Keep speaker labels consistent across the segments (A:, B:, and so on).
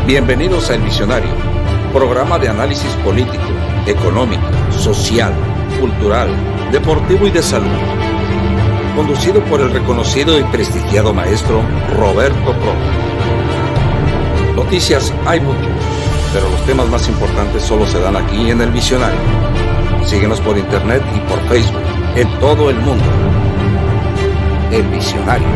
A: Bienvenidos a El Visionario, programa de análisis político, económico, social, cultural, deportivo y de salud. Conducido por el reconocido y prestigiado maestro Roberto Pro. Noticias hay muchas, pero los temas más importantes solo se dan aquí en El Visionario. Síguenos por internet y por Facebook, en todo el mundo. El Visionario.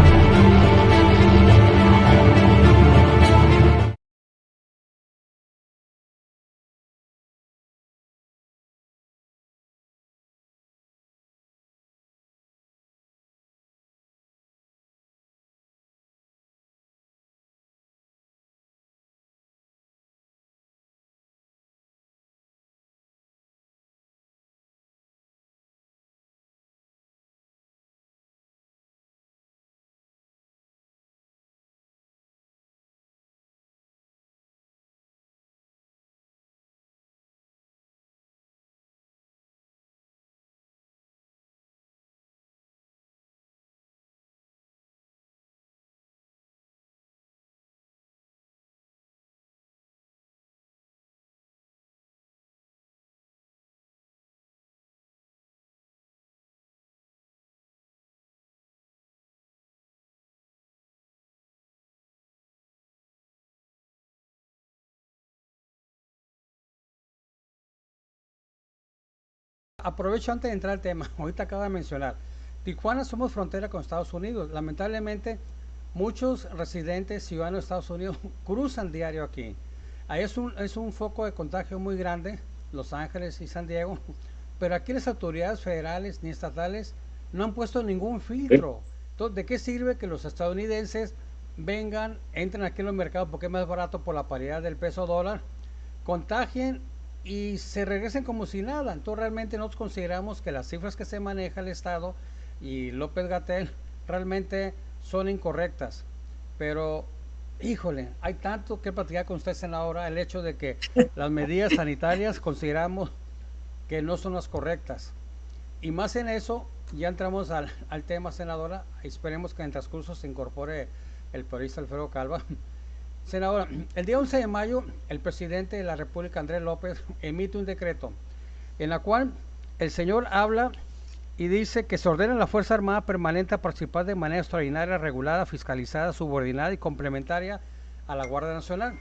B: Aprovecho antes de entrar al tema, ahorita acaba de mencionar, Tijuana somos frontera con Estados Unidos. Lamentablemente, muchos residentes, ciudadanos de Estados Unidos, cruzan diario aquí. Ahí es un foco de contagio muy grande, Los Ángeles y San Diego, pero aquí las autoridades federales ni estatales no han puesto ningún filtro. Entonces, ¿de qué sirve que los estadounidenses vengan, entren aquí en los mercados porque es más barato por la paridad del peso dólar, contagien y se regresen como si nada? Entonces realmente nosotros consideramos que las cifras que se maneja el Estado y López-Gatell realmente son incorrectas, pero híjole, hay tanto que platicar con usted, senadora, el hecho de que las medidas sanitarias consideramos que no son las correctas, y más en eso ya entramos al tema, senadora. Esperemos que en el transcurso se incorpore el periodista Alfredo Calva. Senadora, el día 11 de mayo, el presidente de la República, Andrés López, emite un decreto en la cual el señor habla y dice que se ordena a la Fuerza Armada Permanente a participar de manera extraordinaria, regulada, fiscalizada, subordinada y complementaria a la Guardia Nacional.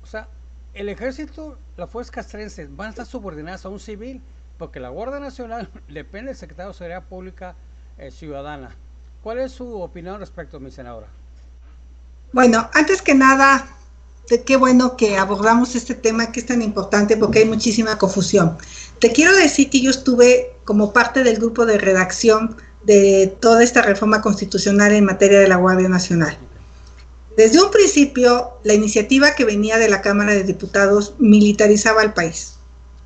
B: O sea, el ejército, las fuerzas castrenses van a estar subordinadas a un civil, porque la Guardia Nacional depende del secretario de Seguridad Pública Ciudadana. ¿Cuál es su opinión al respecto, mi senadora?
C: Bueno, antes que nada, qué bueno que abordamos este tema que es tan importante porque hay muchísima confusión. Te quiero decir que yo estuve como parte del grupo de redacción de toda esta reforma constitucional en materia de la Guardia Nacional. Desde un principio, la iniciativa que venía de la Cámara de Diputados militarizaba al país.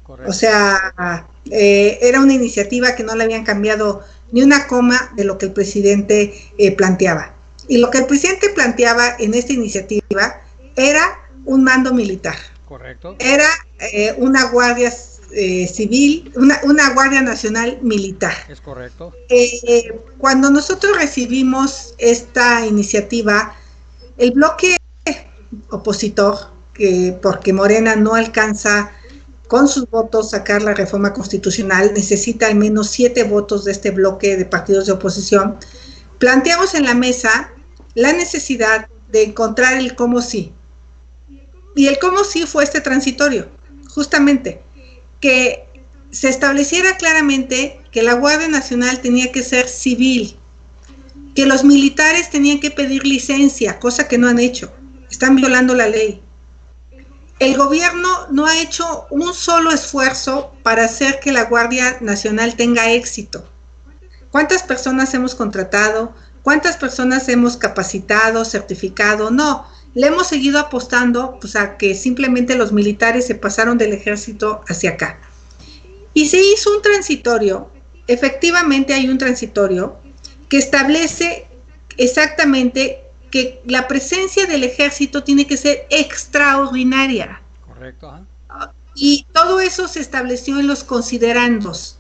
C: Correcto. O sea, era una iniciativa que no le habían cambiado ni una coma de lo que el presidente planteaba. Y lo que el presidente planteaba en esta iniciativa era un mando militar.
B: Correcto.
C: Era una guardia civil, una Guardia Nacional militar.
B: Es correcto.
C: Cuando nosotros recibimos esta iniciativa, el bloque opositor, porque Morena no alcanza con sus votos sacar la reforma constitucional, necesita al menos 7 votos de este bloque de partidos de oposición, planteamos en la mesa la necesidad de encontrar el cómo sí. Y el cómo sí fue este transitorio, justamente, que se estableciera claramente que la Guardia Nacional tenía que ser civil, que los militares tenían que pedir licencia, cosa que no han hecho, están violando la ley. El gobierno no ha hecho un solo esfuerzo para hacer que la Guardia Nacional tenga éxito. ¿Cuántas personas hemos contratado? ¿Cuántas personas hemos capacitado, certificado? No, le hemos seguido apostando pues, a que simplemente los militares se pasaron del ejército hacia acá. Y se hizo un transitorio, efectivamente hay un transitorio, que establece exactamente que la presencia del ejército tiene que ser extraordinaria.
B: Correcto.
C: Y todo eso se estableció en los considerandos.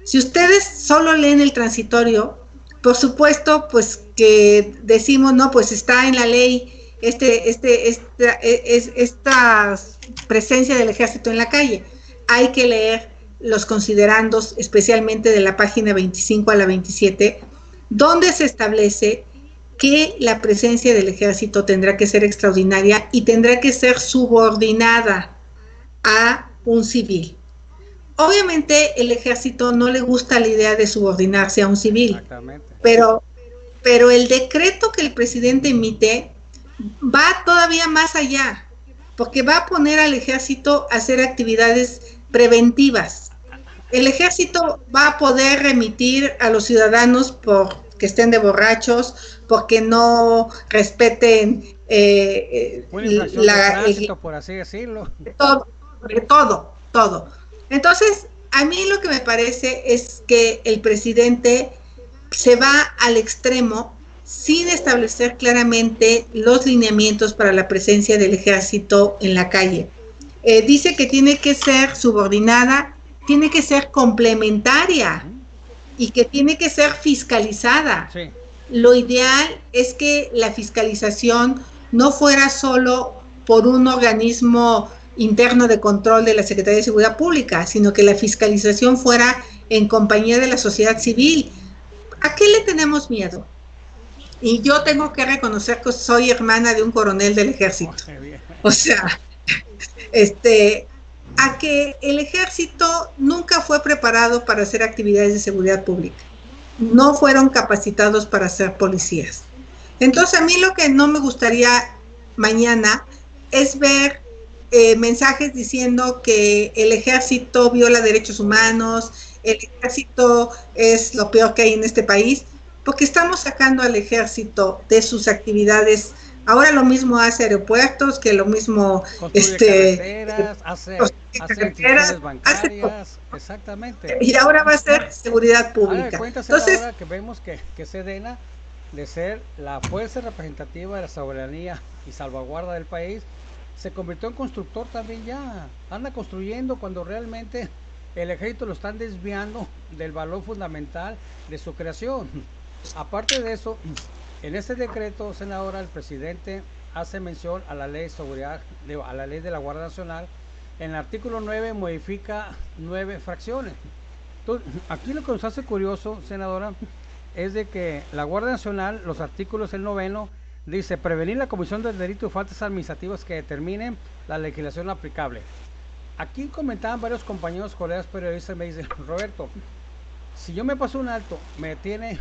C: Si ustedes solo leen el transitorio, por supuesto, pues que decimos, no, pues está en la ley esta presencia del ejército en la calle. Hay que leer los considerandos, especialmente de la página 25 a la 27, donde se establece que la presencia del ejército tendrá que ser extraordinaria y tendrá que ser subordinada a un civil. Obviamente el ejército no le gusta la idea de subordinarse a un civil, pero el decreto que el presidente emite va todavía más allá, porque va a poner al ejército a hacer actividades preventivas. El ejército va a poder remitir a los ciudadanos por que estén de borrachos, porque no respeten
B: por así decirlo.
C: Todo. Entonces, a mí lo que me parece es que el presidente se va al extremo sin establecer claramente los lineamientos para la presencia del ejército en la calle. Dice que tiene que ser subordinada, tiene que ser complementaria y que tiene que ser fiscalizada. Sí. Lo ideal es que la fiscalización no fuera solo por un organismo interno de control de la Secretaría de Seguridad Pública, sino que la fiscalización fuera en compañía de la sociedad civil. ¿A qué le tenemos miedo? Y yo tengo que reconocer que soy hermana de un coronel del ejército. O sea, a que el ejército nunca fue preparado para hacer actividades de seguridad pública. No fueron capacitados para ser policías. Entonces, a mí lo que no me gustaría mañana es ver mensajes diciendo que el ejército viola derechos humanos, el ejército es lo peor que hay en este país, porque estamos sacando al ejército de sus actividades. Ahora lo mismo hace aeropuertos, que lo mismo
B: carreteras, hace instituciones bancarias, exactamente.
C: Y ahora va a ser seguridad pública.
B: Entonces, ahora que vemos que Sedena, de ser la fuerza representativa de la soberanía y salvaguarda del país, se convirtió en constructor también ya. Anda construyendo cuando realmente el ejército lo están desviando del valor fundamental de su creación. Aparte de eso, en este decreto, senadora, el presidente hace mención a la ley de seguridad, a la ley de la Guardia Nacional. En el artículo 9 modifica 9 fracciones. Entonces, aquí lo que nos hace curioso, senadora, es de que la Guardia Nacional, los artículos el 9, dice prevenir la comisión del delito y faltas administrativas que determinen la legislación aplicable. Aquí comentaban varios compañeros, colegas periodistas, me dicen, Roberto, si yo me paso un alto, me detiene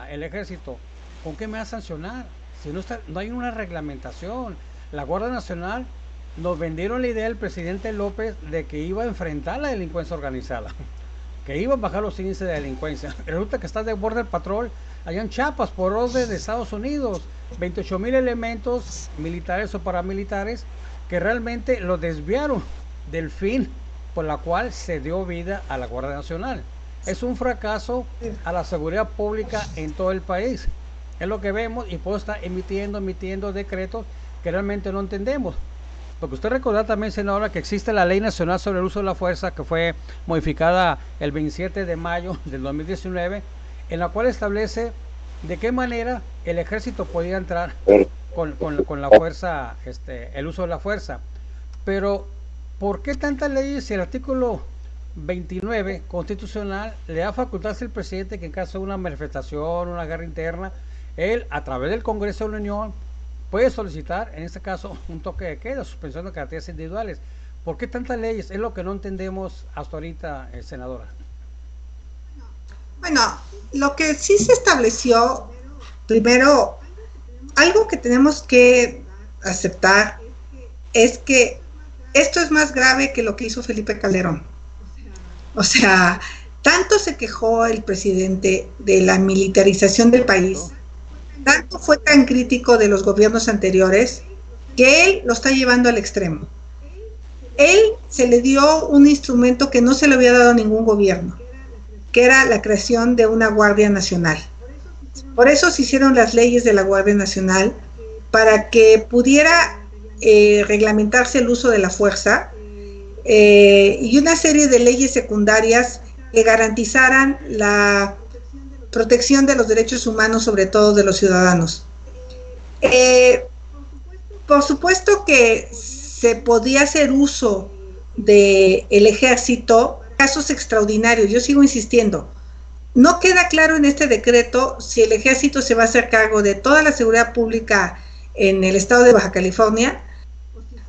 B: el ejército, ¿con qué me va a sancionar? Si no hay una reglamentación. La Guardia Nacional nos vendieron la idea del presidente López de que iba a enfrentar la delincuencia organizada, que iba a bajar los índices de delincuencia. Resulta que está de Border Patrol allá en Chiapas por orden de Estados Unidos, 28,000 elementos militares o paramilitares que realmente lo desviaron del fin por la cual se dio vida a la Guardia Nacional. Es un fracaso a la seguridad pública en todo el país. Es lo que vemos, y puedo estar emitiendo decretos que realmente no entendemos. Porque usted recordará también, senadora, que existe la Ley Nacional sobre el Uso de la Fuerza, que fue modificada el 27 de mayo del 2019, en la cual establece de qué manera el ejército podía entrar con la fuerza, el uso de la fuerza. Pero, ¿por qué tantas leyes si el artículo 29 constitucional le da facultades al presidente que en caso de una manifestación, una guerra interna, él a través del Congreso de la Unión puede solicitar, en este caso, un toque de queda, suspensión de garantías individuales? ¿Por qué tantas leyes? Es lo que no entendemos hasta ahorita, senadora.
C: Bueno, lo que sí se estableció, primero, algo que tenemos que aceptar es que esto es más grave que lo que hizo Felipe Calderón. O sea, tanto se quejó el presidente de la militarización del país, tanto fue tan crítico de los gobiernos anteriores, que él lo está llevando al extremo. Él se le dio un instrumento que no se le había dado a ningún gobierno, que era la creación de una Guardia Nacional. Por eso se hicieron las leyes de la Guardia Nacional, para que pudiera reglamentarse el uso de la fuerza, y una serie de leyes secundarias que garantizaran la protección de los derechos humanos, sobre todo de los ciudadanos. Por supuesto que se podía hacer uso del ejército en casos extraordinarios. Yo sigo insistiendo. No queda claro en este decreto si el ejército se va a hacer cargo de toda la seguridad pública en el estado de Baja California,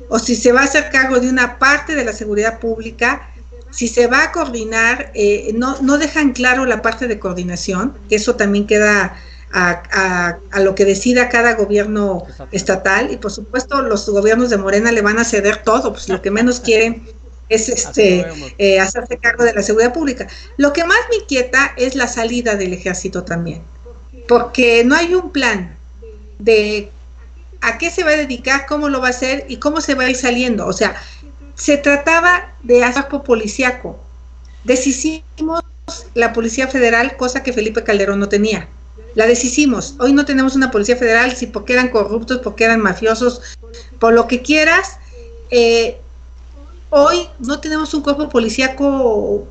C: o si se va a hacer cargo de una parte de la seguridad pública, si se va a coordinar. No dejan claro la parte de coordinación, que eso también queda a lo que decida cada gobierno estatal, y por supuesto los gobiernos de Morena le van a ceder todo, pues lo que menos quieren es hacerse cargo de la seguridad pública. Lo que más me inquieta es la salida del ejército también, porque no hay un plan de a qué se va a dedicar, cómo lo va a hacer y cómo se va a ir saliendo. O sea, se trataba de hacer policíaco. Deshicimos la Policía Federal, cosa que Felipe Calderón no tenía. La deshicimos. Hoy no tenemos una Policía Federal, si porque eran corruptos, porque eran mafiosos, por lo que quieras. Hoy no tenemos un cuerpo policíaco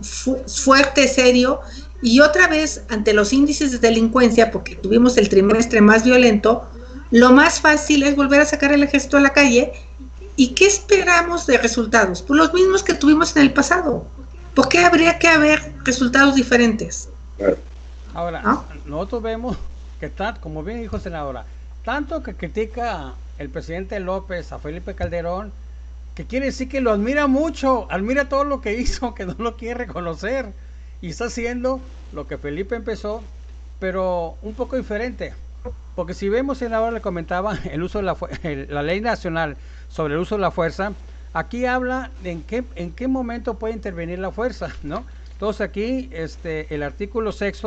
C: fuerte, serio, y otra vez, ante los índices de delincuencia, porque tuvimos el trimestre más violento, lo más fácil es volver a sacar el ejército a la calle. ¿Y qué esperamos de resultados? Pues los mismos que tuvimos en el pasado. ¿Por qué habría que haber resultados diferentes?
B: Ahora, ¿no? Nosotros vemos que, como bien dijo senadora, tanto que critica el presidente López a Felipe Calderón, que quiere decir que lo admira mucho, admira todo lo que hizo, que no lo quiere reconocer, y está haciendo lo que Felipe empezó, pero un poco diferente. Porque si vemos, senadora, le comentaba el uso de la ley nacional sobre el uso de la fuerza, aquí habla de en qué momento puede intervenir la fuerza, ¿no? Entonces aquí el artículo 6,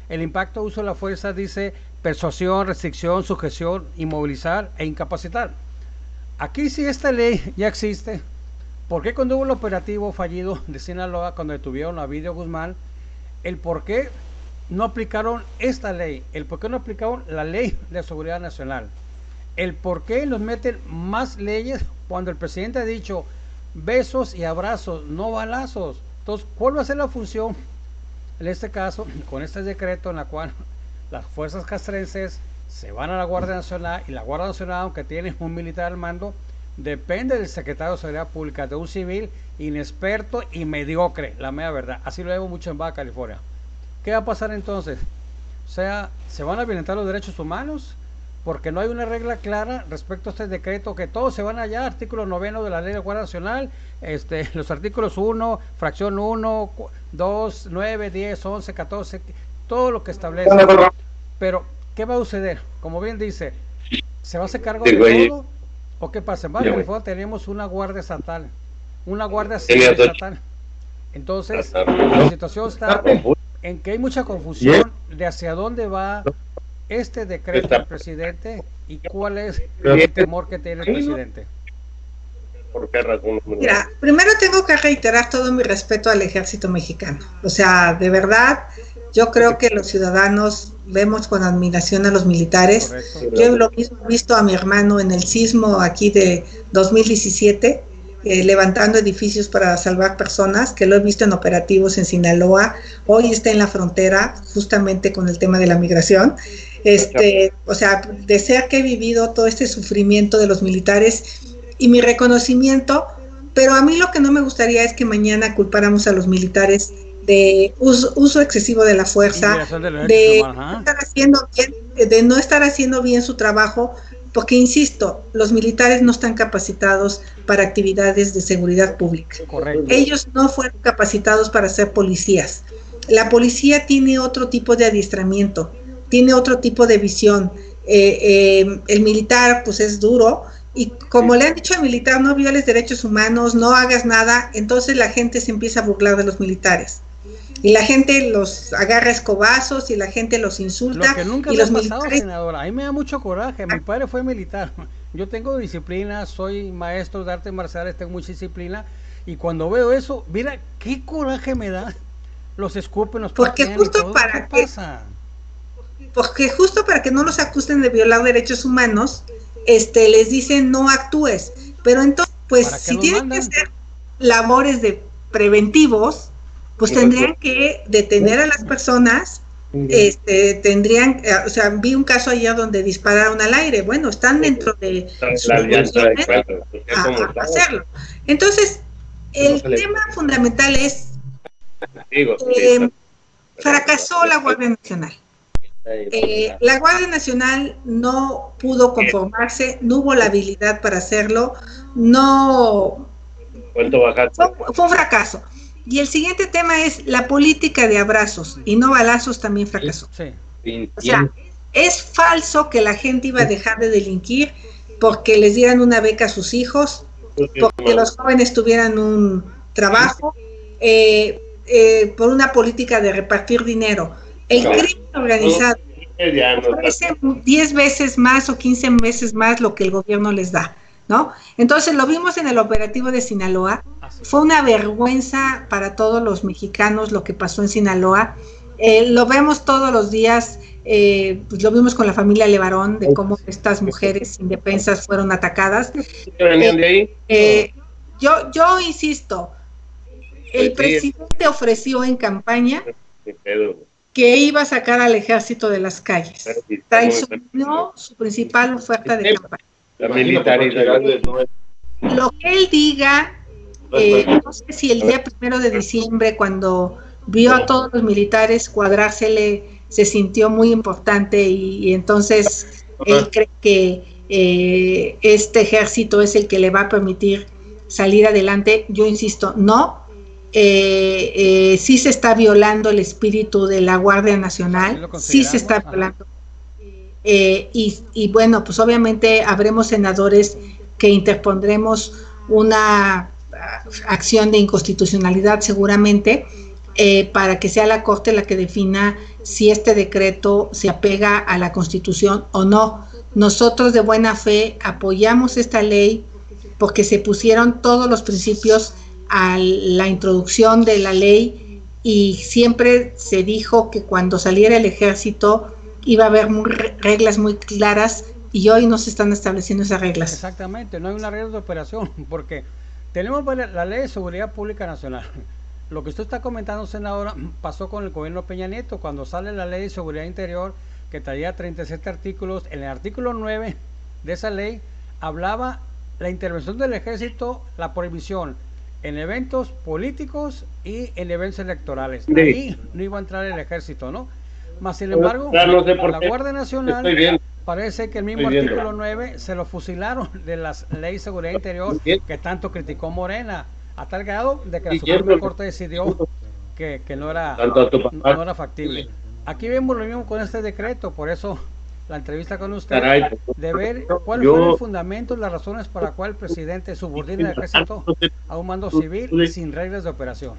B: el impacto de uso de la fuerza, dice persuasión, restricción, sujeción, inmovilizar e incapacitar. Aquí, si esta ley ya existe, ¿por qué cuando hubo el operativo fallido de Sinaloa, cuando detuvieron a Ovidio Guzmán, el por qué no aplicaron esta ley, el por qué no aplicaron la ley de seguridad nacional, el por qué nos meten más leyes cuando el presidente ha dicho besos y abrazos, no balazos? Entonces, ¿cuál va a ser la función en este caso con este decreto en la cual las fuerzas castrenses se van a la Guardia Nacional, y la Guardia Nacional, aunque tiene un militar al mando, depende del secretario de Seguridad Pública, de un civil inexperto y mediocre, la mera verdad? Así lo vemos mucho en Baja California. ¿Qué va a pasar entonces? O sea, ¿se van a violentar los derechos humanos? Porque no hay una regla clara respecto a este decreto, que todos se van allá, artículo 9 de la Ley de Guardia Nacional, los artículos 1, fracción 1, 2, 9, 10, 11, 14, todo lo que establece. Pero, ¿qué va a suceder? Como bien dice, ¿se va a hacer cargo de todo? ¿O qué pasa? En Baja California tenemos una guardia estatal, una guardia civil estatal. Entonces, la situación está en que hay mucha confusión de hacia dónde va este decreto del presidente y cuál es el temor que tiene el presidente.
D: ¿Por qué razón?
C: Mira, primero tengo que reiterar todo mi respeto al ejército mexicano. O sea, de verdad, yo creo que los ciudadanos vemos con admiración a los militares. Correcto. Yo lo mismo he visto a mi hermano en el sismo aquí de 2017, levantando edificios para salvar personas, que lo he visto en operativos en Sinaloa. Hoy está en la frontera, justamente con el tema de la migración. O sea, de ser que he vivido todo este sufrimiento de los militares y mi reconocimiento, pero a mí lo que no me gustaría es que mañana culpáramos a los militares de uso excesivo de la fuerza, de no estar haciendo bien su trabajo, porque insisto, los militares no están capacitados para actividades de seguridad pública. Correcto. Ellos no fueron capacitados para ser policías. La policía tiene otro tipo de adiestramiento, tiene otro tipo de visión. El militar pues es duro, y como le han dicho al militar, no violes derechos humanos, no hagas nada, entonces la gente se empieza a burlar de los militares. Y la gente los agarra escobazos y la gente los insulta.
B: Lo que nunca me ha pasado, senadora. A mí me da mucho coraje. Mi padre fue militar. Yo tengo disciplina, soy maestro de artes marciales, tengo mucha disciplina. Y cuando veo eso, mira qué coraje me da. Los escupen, los
C: porque justo para ¿qué pasa? Porque justo para que no los acusen de violar derechos humanos, les dicen no actúes. Pero entonces, pues si tienen que hacer labores de preventivos, pues tendrían que detener a las personas tendrían, o sea, vi un caso allá donde dispararon al aire. Bueno, están dentro de sus funciones a hacerlo. Entonces, el tema fundamental es fracasó la Guardia Nacional. La Guardia Nacional no pudo conformarse, no hubo la habilidad para hacerlo, no fue un fracaso. Y el siguiente tema es la política de abrazos y no balazos también fracasó. Sí. O sea, es falso que la gente iba a dejar de delinquir porque les dieran una beca a sus hijos, porque los jóvenes tuvieran un trabajo, por una política de repartir dinero. El crimen organizado ofrece 10 veces más o 15 veces más lo que el gobierno les da, ¿no? Entonces lo vimos en el operativo de Sinaloa. Fue una vergüenza para todos los mexicanos lo que pasó en Sinaloa. Lo vemos todos los días, pues lo vimos con la familia Levarón, de cómo estas mujeres indefensas fueron atacadas. Yo insisto, el presidente ofreció en campaña que iba a sacar al ejército de las calles. Traicionó su principal oferta de campaña.
D: La militaridad.
C: Lo que él diga, no sé si el día 1 de diciembre, cuando vio a todos los militares cuadrársele, se sintió muy importante y entonces él cree que este ejército es el que le va a permitir salir adelante. Yo insisto, no. Sí se está violando el espíritu de la Guardia Nacional, sí se está violando. Y bueno, pues obviamente habremos senadores que interpondremos una acción de inconstitucionalidad seguramente, para que sea la Corte la que defina si este decreto se apega a la Constitución o no. Nosotros de buena fe apoyamos esta ley porque se pusieron todos los principios a la introducción de la ley y siempre se dijo que cuando saliera el ejército iba a haber reglas muy claras y hoy no se están estableciendo esas reglas.
B: Exactamente, no hay una regla de operación porque tenemos la Ley de Seguridad Pública Nacional. Lo que usted está comentando, senadora, pasó con el gobierno Peña Nieto cuando sale la Ley de Seguridad Interior que traía 37 artículos. En el artículo 9 de esa ley hablaba la intervención del ejército, la prohibición en eventos políticos y en eventos electorales. Ahí no iba a entrar el ejército, ¿no? Más sin embargo, la Guardia Nacional parece que el mismo artículo 9 se lo fusilaron de la Ley de Seguridad Interior que tanto criticó Morena, a tal grado de que la Suprema Corte decidió que no era factible. Aquí vemos lo mismo con este decreto, por eso la entrevista con usted, de ver cuáles fueron los fundamentos, las razones para cuál el presidente subordina el ejército a un mando civil sin reglas de operación.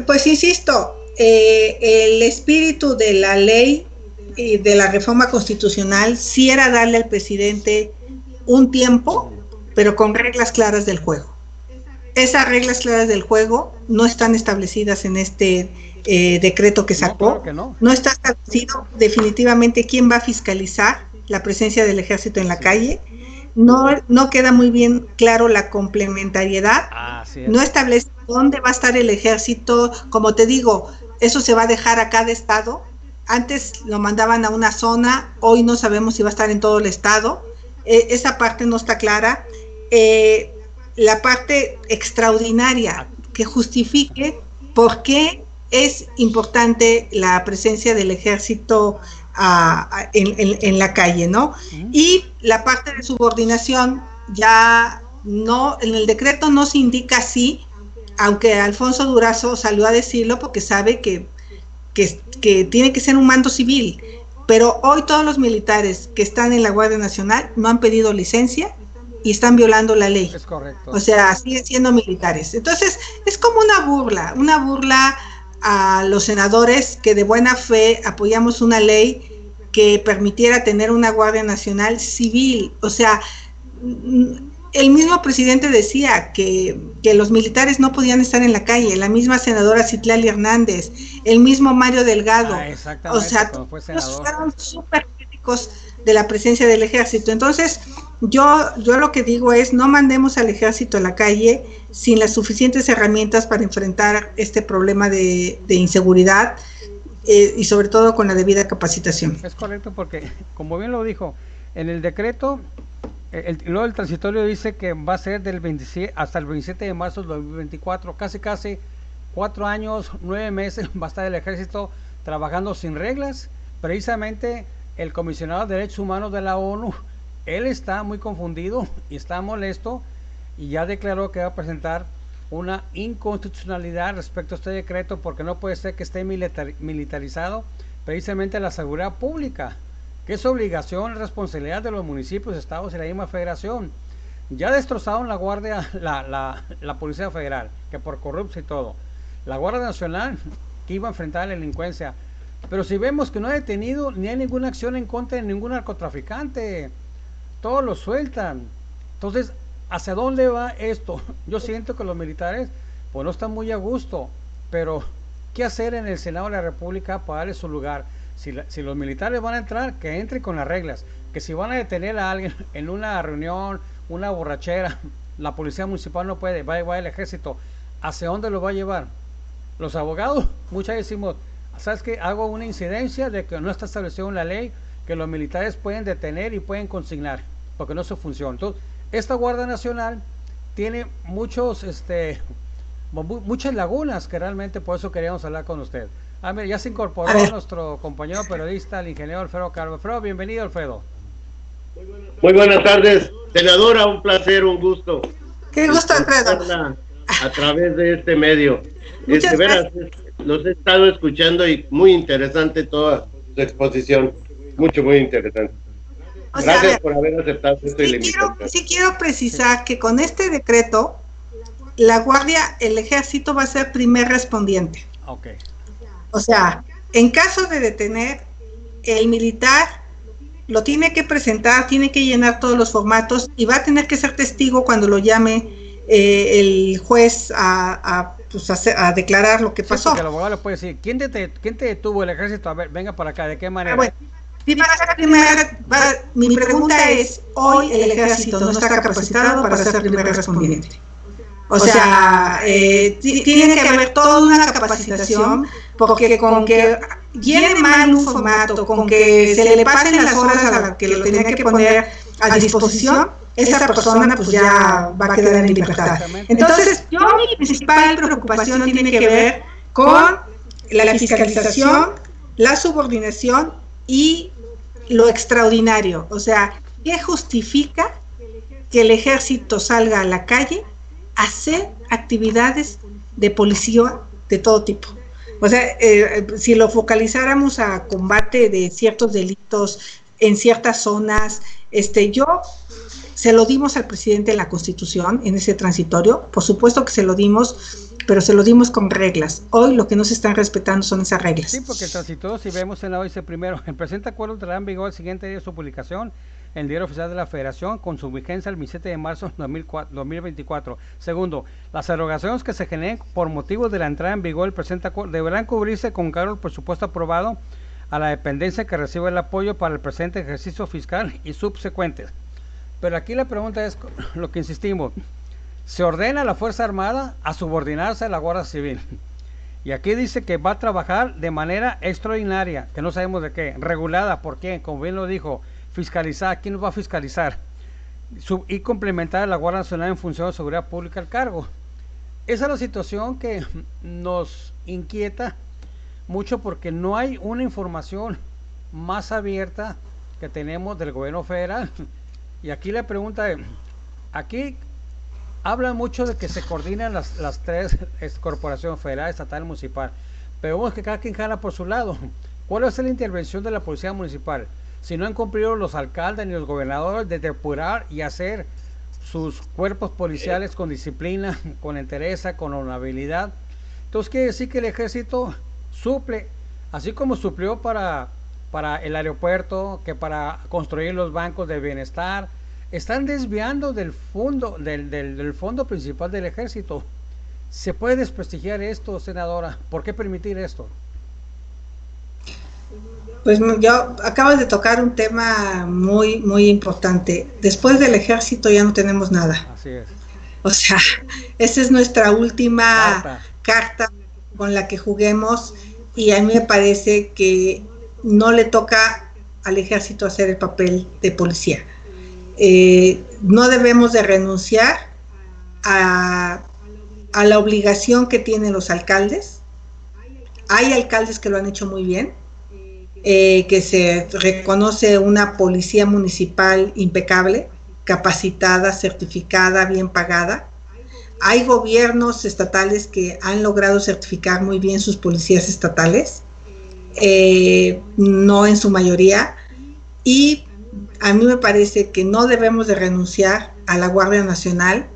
C: Pues insisto, el espíritu de la ley y de la reforma constitucional sí era darle al presidente un tiempo, pero con reglas claras del juego. Esas reglas claras del juego no están establecidas en este decreto que sacó.
B: No, claro que no.
C: No está establecido definitivamente quién va a fiscalizar la presencia del ejército en la calle. No queda muy bien claro la complementariedad. No establece dónde va a estar el ejército. Como te digo, eso se va a dejar a cada estado. Antes lo mandaban a una zona, hoy no sabemos si va a estar en todo el estado. Esa parte no está clara. La parte extraordinaria que justifique por qué es importante la presencia del ejército en la calle, ¿no? Y la parte de subordinación ya no, en el decreto no se indica así, aunque Alfonso Durazo salió a decirlo porque sabe que tiene que ser un mando civil, pero hoy todos los militares que están en la Guardia Nacional no han pedido licencia y están violando la ley.
B: Es correcto.
C: O sea, siguen siendo militares. Entonces, es como una burla a los senadores que de buena fe apoyamos una ley que permitiera tener una Guardia Nacional civil. O sea, el mismo presidente decía que los militares no podían estar en la calle, la misma senadora Citlali Hernández, el mismo Mario Delgado.
B: Exactamente,
C: o sea, todos fueron súper críticos de la presencia del ejército. Entonces, yo lo que digo es no mandemos al ejército a la calle sin las suficientes herramientas para enfrentar este problema de inseguridad y sobre todo con la debida capacitación.
B: Es correcto, porque como bien lo dijo, en el decreto, luego el transitorio dice que va a ser del 27 hasta el 27 de marzo del 2024, casi 4 años, 9 meses va a estar el ejército trabajando sin reglas. Precisamente el comisionado de Derechos Humanos de la ONU, él está muy confundido y está molesto y ya declaró que va a presentar una inconstitucionalidad respecto a este decreto, porque no puede ser que esté militarizado precisamente la seguridad pública, que es obligación y responsabilidad de los municipios, estados y la misma federación. Ya destrozaron la Guardia, la Policía Federal, que por corrupción y todo. La Guardia Nacional, que iba a enfrentar a la delincuencia. Pero si vemos que no ha detenido ni hay ninguna acción en contra de ningún narcotraficante, todos lo sueltan. Entonces, ¿hacia dónde va esto? Yo siento que los militares pues no están muy a gusto, pero ¿qué hacer en el Senado de la República para darle su lugar? Si los militares van a entrar, que entren con las reglas, que si van a detener a alguien en una reunión, una borrachera, la policía municipal no puede, va a llevar el ejército. ¿Hacia dónde lo va a llevar? Los abogados, muchas veces decimos, ¿sabes qué? Hago una incidencia de que no está establecido en la ley que los militares pueden detener y pueden consignar, porque no es su función. Entonces, esta Guardia Nacional tiene muchas lagunas que realmente por eso queríamos hablar con usted. Mira, ya se incorporó nuestro compañero periodista, el ingeniero Alfredo Carlos. Alfredo, bienvenido, Alfredo.
D: Muy buenas tardes, senadora, un placer, un gusto.
C: Qué gusto, Alfredo.
D: A través de este medio.
C: Muchas
D: veras, los he estado escuchando y muy interesante toda su exposición. Muy interesante. Gracias por haber aceptado esto y la invitación.
C: Sí quiero precisar que con este decreto, la Guardia, el Ejército va a ser primer respondiente.
B: Okay.
C: O sea, en caso de detener, el militar lo tiene que presentar, tiene que llenar todos los formatos y va a tener que ser testigo cuando lo llame el juez a declarar lo que pasó.
B: Porque el abogado le puede decir, ¿quién te detuvo? El ejército, a ver, venga para acá, ¿de qué manera?
C: Bueno, mi pregunta es, hoy el ejército no está capacitado para ser primer respondiente. O sea, tiene que haber toda una capacitación, porque con que llene mal un formato, con que se le pasen las horas a las que lo tenía que poner a disposición, esa persona pues ya va a quedar en libertad. Entonces, mi principal preocupación tiene que ver con la fiscalización, la subordinación y lo extraordinario. O sea, ¿qué justifica que el ejército salga a la calle a hacer actividades de policía de todo tipo? O sea, si lo focalizáramos a combate de ciertos delitos en ciertas zonas, yo se lo dimos al presidente en la Constitución, en ese transitorio, por supuesto que se lo dimos, pero se lo dimos con reglas. Hoy lo que no se están respetando son esas reglas.
B: Sí, porque el transitorio, si vemos en la OIC primero, el presente acuerdo entrará en vigor el siguiente día de su publicación en el Diario Oficial de la Federación, con su vigencia el 27 de marzo de 2024. Segundo, las erogaciones que se generen por motivos de la entrada en vigor del presente acuerdo deberán cubrirse con cargo el presupuesto aprobado a la dependencia que reciba el apoyo para el presente ejercicio fiscal y subsecuentes. Pero aquí la pregunta es lo que insistimos: se ordena a la Fuerza Armada a subordinarse a la Guardia Civil, y aquí dice que va a trabajar de manera extraordinaria, que no sabemos de qué, regulada, ¿por qué? Como bien lo dijo, fiscalizar, ¿quién nos va a fiscalizar? Y complementar a la Guardia Nacional en función de seguridad pública al cargo. Esa es la situación que nos inquieta mucho, porque no hay una información más abierta que tenemos del gobierno federal. Y aquí la pregunta es, aquí hablan mucho de que se coordinan las tres corporaciones, federal, estatal y municipal, pero vemos que cada quien jala por su lado. ¿Cuál va a ser la intervención de la policía municipal? Si no han cumplido los alcaldes ni los gobernadores de depurar y hacer sus cuerpos policiales con disciplina, con entereza, con honorabilidad. Entonces quiere decir que el ejército suple, así como suplió para el aeropuerto, que para construir los bancos de bienestar. Están desviando del fondo, del fondo principal del ejército. ¿Se puede desprestigiar esto, senadora? ¿Por qué permitir esto?
C: Pues yo acabas de tocar un tema muy, muy importante. Después del ejército ya no tenemos nada.
B: Así es.
C: O sea, esa es nuestra última carta con la que juguemos, y a mí me parece que no le toca al ejército hacer el papel de policía. No debemos de renunciar a la obligación que tienen los alcaldes. Hay alcaldes que lo han hecho muy bien, que se reconoce una policía municipal impecable, capacitada, certificada, bien pagada. Hay gobiernos estatales que han logrado certificar muy bien sus policías estatales, no en su mayoría, y a mí me parece que no debemos de renunciar a la Guardia Nacional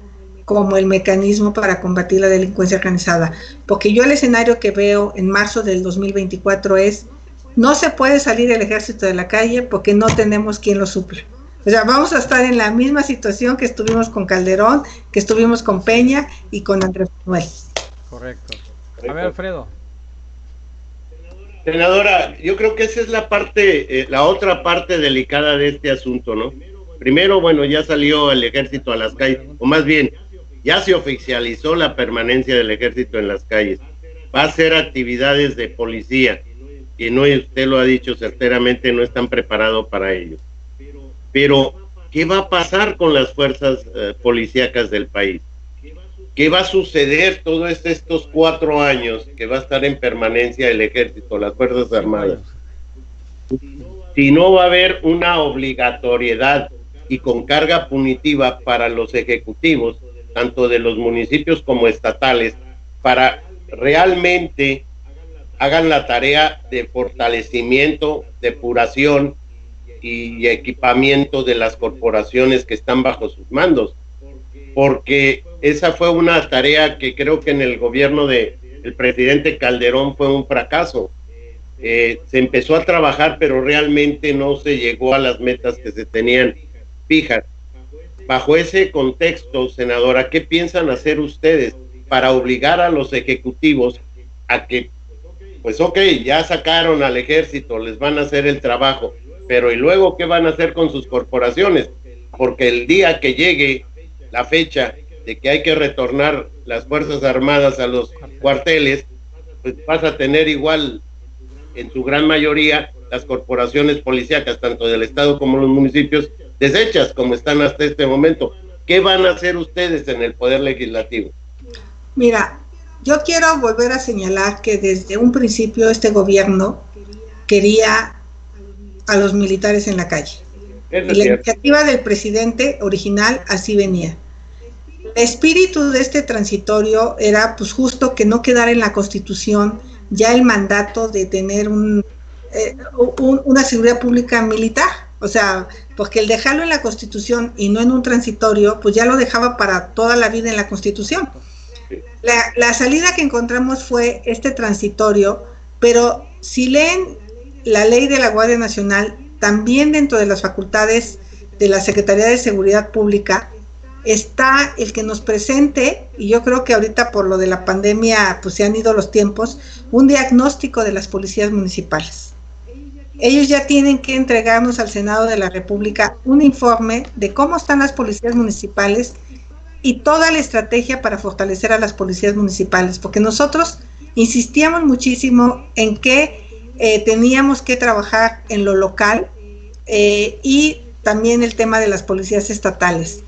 C: como el mecanismo para combatir la delincuencia organizada, porque yo el escenario que veo en marzo del 2024 es: no se puede salir el ejército de la calle porque no tenemos quien lo supla. O sea, vamos a estar en la misma situación que estuvimos con Calderón, que estuvimos con Peña y con Andrés Manuel.
B: Correcto. A ver, Alfredo.
D: Senadora, yo creo que esa es la parte, la otra parte delicada de este asunto, ¿no? Primero, bueno, ya salió el ejército a las calles, o más bien, ya se oficializó la permanencia del ejército en las calles. Va a hacer actividades de policía, y no, usted lo ha dicho certeramente, no están preparados para ello. Pero, ¿qué va a pasar con las fuerzas policíacas del país? ¿Qué va a suceder todos estos 4 años que va a estar en permanencia el ejército, las Fuerzas Armadas? Si no va a haber una obligatoriedad y con carga punitiva para los ejecutivos, tanto de los municipios como estatales, para realmente hagan la tarea de fortalecimiento, depuración y equipamiento de las corporaciones que están bajo sus mandos, porque esa fue una tarea que creo que en el gobierno del presidente Calderón fue un fracaso. Se empezó a trabajar, pero realmente no se llegó a las metas que se tenían fijas. Bajo ese contexto, senadora, ¿qué piensan hacer ustedes para obligar a los ejecutivos a que, pues ok, ya sacaron al ejército, les van a hacer el trabajo, pero ¿y luego qué van a hacer con sus corporaciones? Porque el día que llegue la fecha de que hay que retornar las Fuerzas Armadas a los cuarteles, pues vas a tener igual, en su gran mayoría, las corporaciones policíacas, tanto del Estado como los municipios, deshechas como están hasta este momento. ¿Qué van a hacer ustedes en el Poder Legislativo?
C: Mira, yo quiero volver a señalar que desde un principio este gobierno quería a los militares en la calle. Y la iniciativa del presidente original así venía. El espíritu de este transitorio era pues justo que no quedara en la Constitución ya el mandato de tener una seguridad pública militar. O sea, porque el dejarlo en la Constitución y no en un transitorio, pues ya lo dejaba para toda la vida en la Constitución. La salida que encontramos fue este transitorio, pero si leen la ley de la Guardia Nacional, también dentro de las facultades de la Secretaría de Seguridad Pública está el que nos presente, y yo creo que ahorita por lo de la pandemia pues se han ido los tiempos, un diagnóstico de las policías municipales. Ellos ya tienen que entregarnos al Senado de la República un informe de cómo están las policías municipales y toda la estrategia para fortalecer a las policías municipales, porque nosotros insistíamos muchísimo en que teníamos que trabajar en lo local y también el tema de las policías estatales.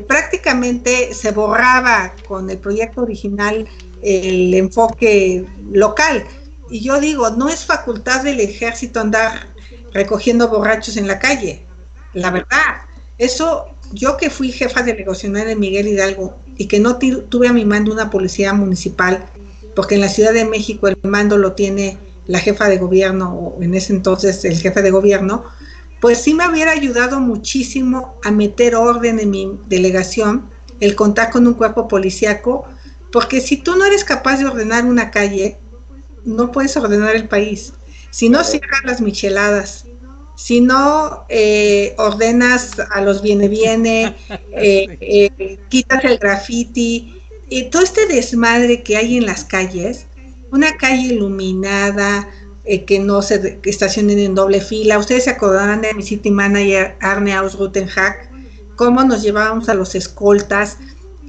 C: Prácticamente se borraba con el proyecto original el enfoque local, y yo digo, no es facultad del ejército andar recogiendo borrachos en la calle, la verdad. Eso, yo que fui jefa delegacional en Miguel Hidalgo y que no tuve a mi mando una policía municipal, porque en la Ciudad de México el mando lo tiene la jefa de gobierno, o en ese entonces el jefe de gobierno, pues sí me hubiera ayudado muchísimo a meter orden en mi delegación, el contar con un cuerpo policíaco, porque si tú no eres capaz de ordenar una calle, no puedes ordenar el país. Si no cierras las micheladas, si no ordenas a los viene, quitas el graffiti, todo este desmadre que hay en las calles, una calle iluminada, que no se estacionen en doble fila. Ustedes se acordarán de mi city manager Arne Aus-Rutenhack, cómo nos llevábamos a los escoltas,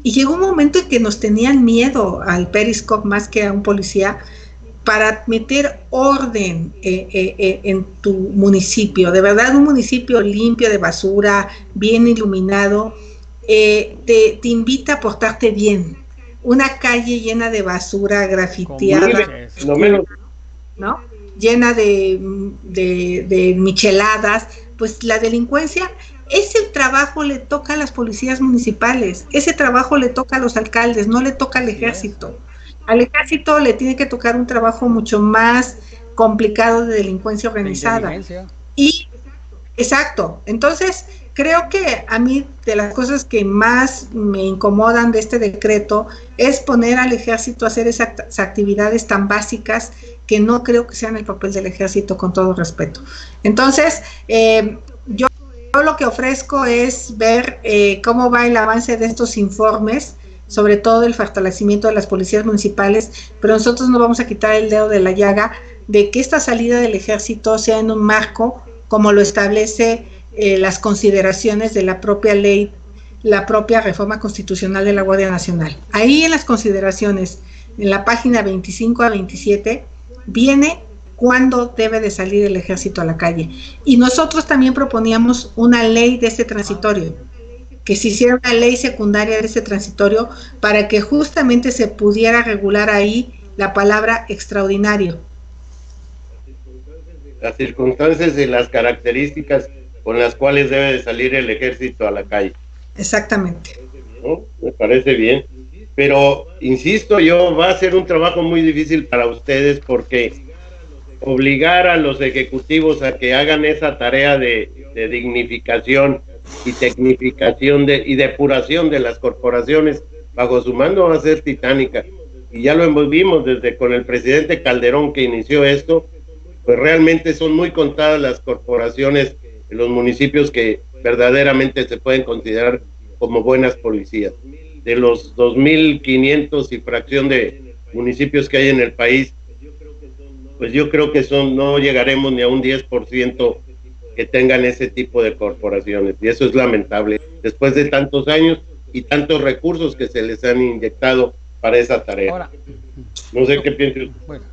C: y llegó un momento en que nos tenían miedo al Periscope más que a un policía, para meter orden en tu municipio. De verdad, un municipio limpio de basura, bien iluminado, te invita a portarte bien. Una calle llena de basura, grafiteada, ¿no? Llena de micheladas, pues la delincuencia, ese trabajo le toca a las policías municipales, ese trabajo le toca a los alcaldes, no le toca al ejército. Al ejército le tiene que tocar un trabajo mucho más complicado de delincuencia organizada. Y, exacto, entonces creo que a mí de las cosas que más me incomodan de este decreto es poner al ejército a hacer esas actividades tan básicas que no creo que sean el papel del ejército, con todo respeto. Entonces, yo lo que ofrezco es ver cómo va el avance de estos informes, sobre todo el fortalecimiento de las policías municipales, pero nosotros no vamos a quitar el dedo de la llaga de que esta salida del ejército sea en un marco como lo establece las consideraciones de la propia ley, la propia reforma constitucional de la Guardia Nacional. Ahí en las consideraciones, en la página 25 a 27, viene cuándo debe de salir el ejército a la calle. Y nosotros también proponíamos una ley de este transitorio, que se hiciera una ley secundaria de ese transitorio para que justamente se pudiera regular ahí la palabra extraordinario.
D: Las circunstancias y las características con las cuales debe de salir el ejército a la calle.
C: Exactamente.
D: ¿No? Me parece bien. Pero, insisto yo, va a ser un trabajo muy difícil para ustedes, porque obligar a los ejecutivos a que hagan esa tarea de dignificación y tecnificación y depuración de las corporaciones bajo su mando va a ser titánica, y ya lo vimos desde con el presidente Calderón, que inició esto. Pues realmente son muy contadas las corporaciones en los municipios que verdaderamente se pueden considerar como buenas policías. De los 2.500 y fracción de municipios que hay en el país, pues yo creo que no llegaremos ni a un 10% que tengan ese tipo de corporaciones, y eso es lamentable después de tantos años y tantos recursos que se les han inyectado para esa tarea. Ahora, no sé qué piensas.
B: Bueno.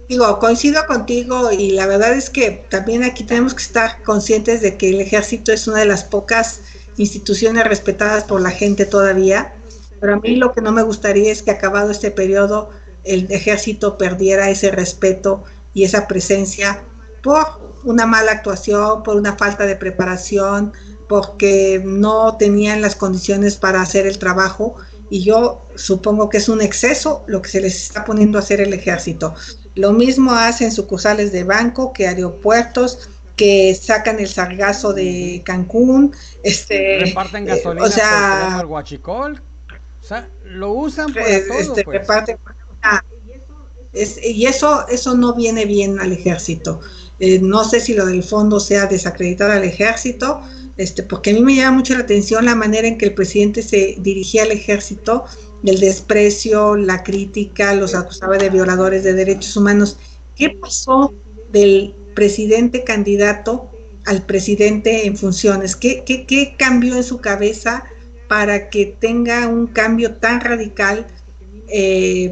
C: Digo, coincido contigo, y la verdad es que también aquí tenemos que estar conscientes de que el ejército es una de las pocas instituciones respetadas por la gente todavía, pero a mí lo que no me gustaría es que, acabado este periodo, el ejército perdiera ese respeto y esa presencia por una mala actuación, por una falta de preparación, porque no tenían las condiciones para hacer el trabajo, y yo supongo que es un exceso lo que se les está poniendo a hacer el ejército. Lo mismo hacen sucursales de banco, que aeropuertos, que sacan el sargazo de Cancún,
B: reparten gasolina,
C: o sea,
B: el huachicol, o sea, lo usan para todo, pues.
C: Reparten, y eso no viene bien al ejército. No sé si lo del fondo sea desacreditar al ejército, porque a mí me llama mucho la atención la manera en que el presidente se dirigía al ejército, el desprecio, la crítica, los acusaba de violadores de derechos humanos. ¿Qué pasó del presidente candidato al presidente en funciones? ¿Qué cambió en su cabeza para que tenga un cambio tan radical?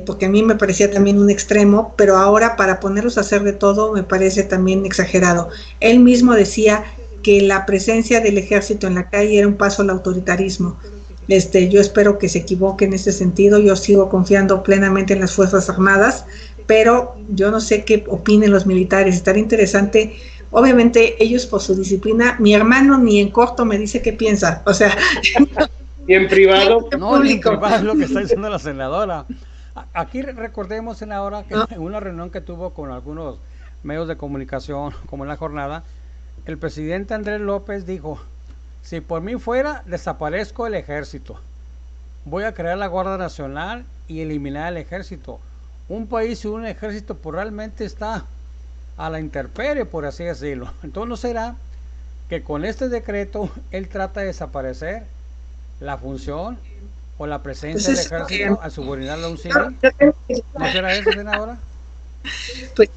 C: Porque a mí me parecía también un extremo, pero ahora para ponerlos a hacer de todo me parece también exagerado. Él mismo decía que la presencia del ejército en la calle era un paso al autoritarismo. Yo espero que se equivoque en ese sentido. Yo sigo confiando plenamente en las Fuerzas Armadas, pero yo no sé qué opinen los militares. Estaría interesante, obviamente ellos por su disciplina. Mi hermano ni en corto me dice qué piensa, o sea...
D: ¿Y en privado?
B: No, ni en privado es lo que está diciendo la senadora. Aquí recordemos, senadora, que en una reunión que tuvo con algunos medios de comunicación, como en la jornada, el presidente Andrés López dijo: si por mí fuera, desaparezco el ejército, voy a crear la Guardia Nacional y eliminar el ejército. Un país sin un ejército pues realmente está a la intemperie, por así decirlo. Entonces, ¿no será que con este decreto él trata de desaparecer la función o la presencia del ejército al subordinarlo a un civil? ¿No será eso, senadora?
C: Pues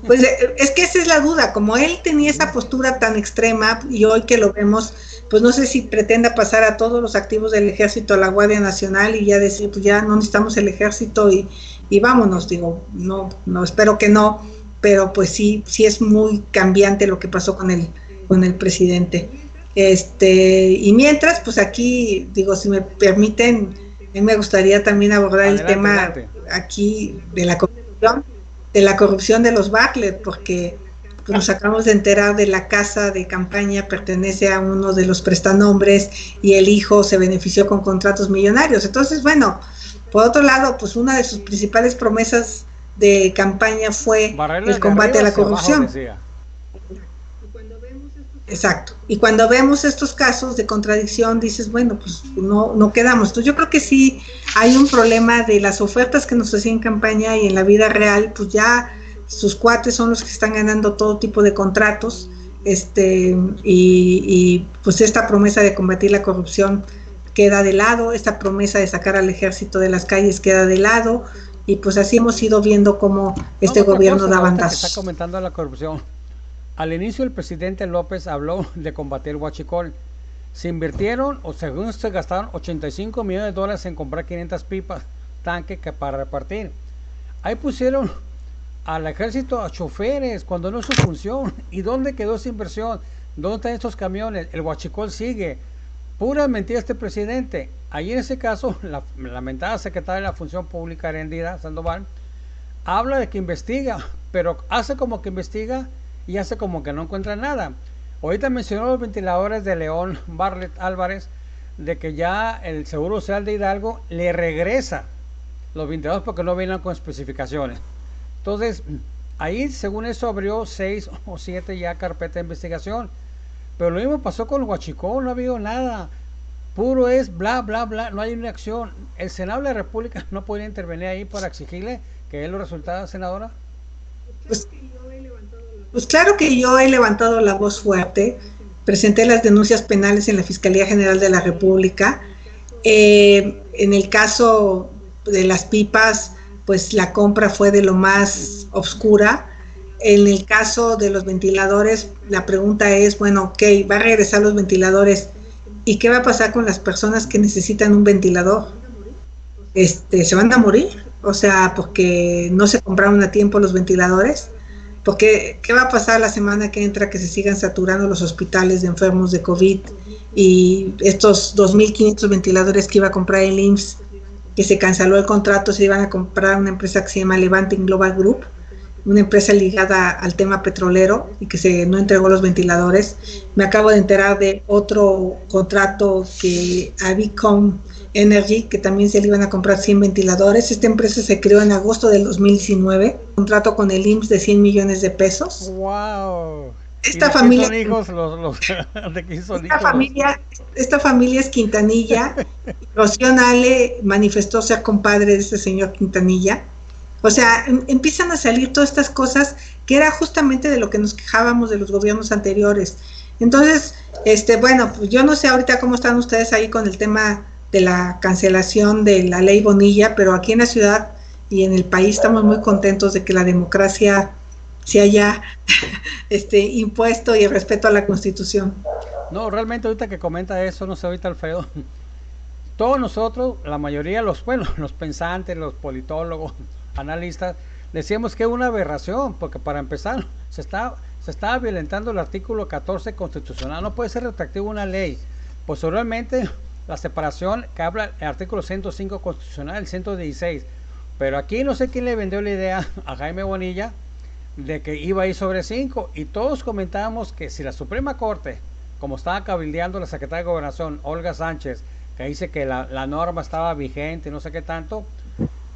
C: Pues es que esa es la duda, como él tenía esa postura tan extrema y hoy que lo vemos, pues no sé si pretenda pasar a todos los activos del ejército a la Guardia Nacional y ya decir, pues ya no necesitamos el ejército y vámonos, digo, no, espero que no, pero pues sí es muy cambiante lo que pasó con el presidente. Y mientras, pues aquí, digo, si me permiten, me gustaría también abordar el tema aquí de la corrupción de los Bartlett, porque pues, nos acabamos de enterar de la casa de campaña pertenece a uno de los prestanombres y el hijo se benefició con contratos millonarios. Entonces, bueno, por otro lado, pues una de sus principales promesas de campaña fue el combate a la corrupción. Exacto. Y cuando vemos estos casos de contradicción, dices, bueno, pues no quedamos. Entonces yo creo que sí hay un problema de las ofertas que nos hacían en campaña y en la vida real, pues ya sus cuates son los que están ganando todo tipo de contratos, y pues esta promesa de combatir la corrupción queda de lado, esta promesa de sacar al ejército de las calles queda de lado, y pues así hemos ido viendo cómo gobierno da bandazos.
B: Está comentando la corrupción. Al inicio el presidente López habló de combatir el huachicol. Se invirtieron, o según se gastaron, $85 millones en comprar 500 pipas, tanque para repartir. Ahí pusieron al ejército a choferes cuando no es su función. ¿Y dónde quedó esa inversión? ¿Dónde están estos camiones? El huachicol sigue. Pura mentira este presidente. Ahí en ese caso, la lamentada secretaria de la Función Pública, Erendira Sandoval, habla de que investiga, pero hace como que investiga y hace como que no encuentra nada. Ahorita mencionó los ventiladores de León Bartlett Álvarez, de que ya el Seguro Social de Hidalgo le regresa los ventiladores porque no vienen con especificaciones. Entonces, ahí según eso abrió 6 o 7 ya carpetas de investigación. Pero lo mismo pasó con el huachicol, no ha habido nada. Puro es bla, bla, bla, no hay una acción. ¿El Senado de la República no podría intervenir ahí para exigirle que dé los resultados, senadora?
C: Pues claro que yo he levantado la voz fuerte, presenté las denuncias penales en la Fiscalía General de la República. En el caso de las pipas, pues la compra fue de lo más oscura. En el caso de los ventiladores, la pregunta es, bueno, ok, va a regresar los ventiladores, ¿y qué va a pasar con las personas que necesitan un ventilador? ¿Se van a morir? O sea, porque no se compraron a tiempo los ventiladores. Porque, ¿qué va a pasar la semana que entra que se sigan saturando los hospitales de enfermos de COVID y estos 2.500 ventiladores que iba a comprar el IMSS, que se canceló el contrato, se iban a comprar una empresa que se llama Levanting Global Group, una empresa ligada al tema petrolero y que no entregó los ventiladores? Me acabo de enterar de otro contrato que Avicon Energy, que también se le iban a comprar 100 ventiladores. Esta empresa se creó en agosto del 2019, contrato con el IMSS de 100 millones de pesos.
B: ¡Wow!
C: Esta familia, esta familia es Quintanilla. Rocío Nale manifestó ser compadre de este señor Quintanilla. O sea, empiezan a salir todas estas cosas que era justamente de lo que nos quejábamos de los gobiernos anteriores. Entonces, bueno, pues yo no sé ahorita cómo están ustedes ahí con el tema de la cancelación de la ley Bonilla, pero aquí en la ciudad y en el país estamos muy contentos de que la democracia se haya impuesto y el respeto a la Constitución.
B: No, realmente ahorita que comenta eso, no sé, ahorita Alfredo, todos nosotros, la mayoría, los pensantes, los politólogos, analistas, decíamos que es una aberración, porque para empezar, se estaba violentando el artículo 14 constitucional, no puede ser retroactivo una ley. Posteriormente, la separación que habla el artículo 105 constitucional, el 116, pero aquí no sé quién le vendió la idea a Jaime Bonilla de que iba a ir sobre 5, y todos comentábamos que si la Suprema Corte, como estaba cabildeando la secretaria de Gobernación, Olga Sánchez, que dice que la norma estaba vigente, no sé qué tanto,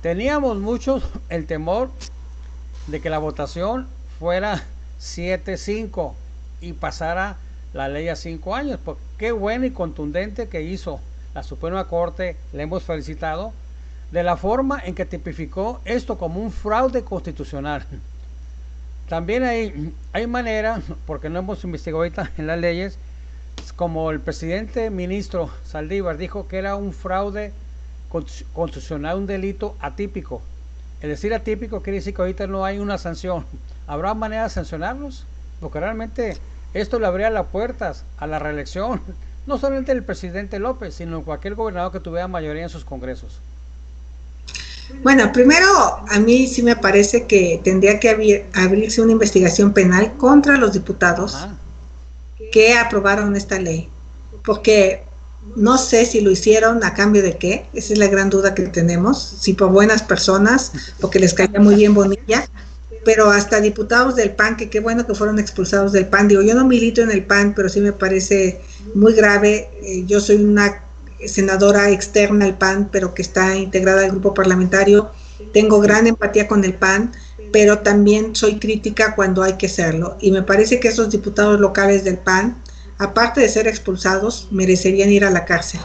B: teníamos muchos el temor de que la votación fuera 7-5 y pasara la ley a 5 años, porque qué bueno y contundente que hizo la Suprema Corte, le hemos felicitado, de la forma en que tipificó esto como un fraude constitucional. También hay manera, porque no hemos investigado ahorita en las leyes, como el presidente ministro Saldívar dijo que era un fraude constitucional, un delito atípico. El decir atípico quiere decir que ahorita no hay una sanción. ¿Habrá manera de sancionarlos? Porque realmente esto le abría las puertas a la reelección, no solamente del presidente López, sino cualquier gobernador que tuviera mayoría en sus congresos.
C: Bueno, primero, a mí sí me parece que tendría que abrirse una investigación penal contra los diputados que aprobaron esta ley, porque no sé si lo hicieron a cambio de qué, esa es la gran duda que tenemos, si por buenas personas, porque les caía muy bien Bonilla, pero hasta diputados del PAN, que qué bueno que fueron expulsados del PAN. Digo, yo no milito en el PAN, pero sí me parece muy grave. Yo soy una senadora externa al PAN, pero que está integrada al grupo parlamentario. Tengo gran empatía con el PAN, pero también soy crítica cuando hay que serlo. Y me parece que esos diputados locales del PAN, aparte de ser expulsados, merecerían ir a la cárcel.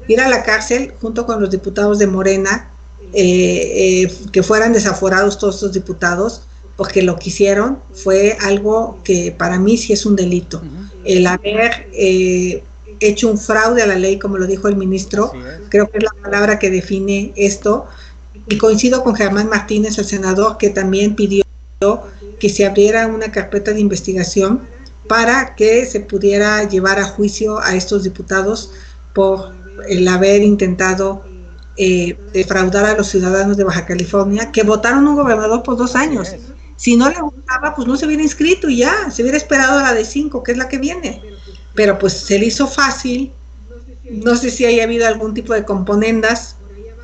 C: Ir a la cárcel junto con los diputados de Morena, que fueran desaforados todos estos diputados, porque lo que hicieron fue algo que para mí sí es un delito. El haber hecho un fraude a la ley, como lo dijo el ministro, creo que es la palabra que define esto, y coincido con Germán Martínez, el senador, que también pidió que se abriera una carpeta de investigación para que se pudiera llevar a juicio a estos diputados por el haber intentado defraudar a los ciudadanos de Baja California, que votaron un gobernador por 2 años. Si no le gustaba, pues no se hubiera inscrito y ya, se hubiera esperado a la de 5, que es la que viene. Pero pues se le hizo fácil. No sé si haya habido algún tipo de componendas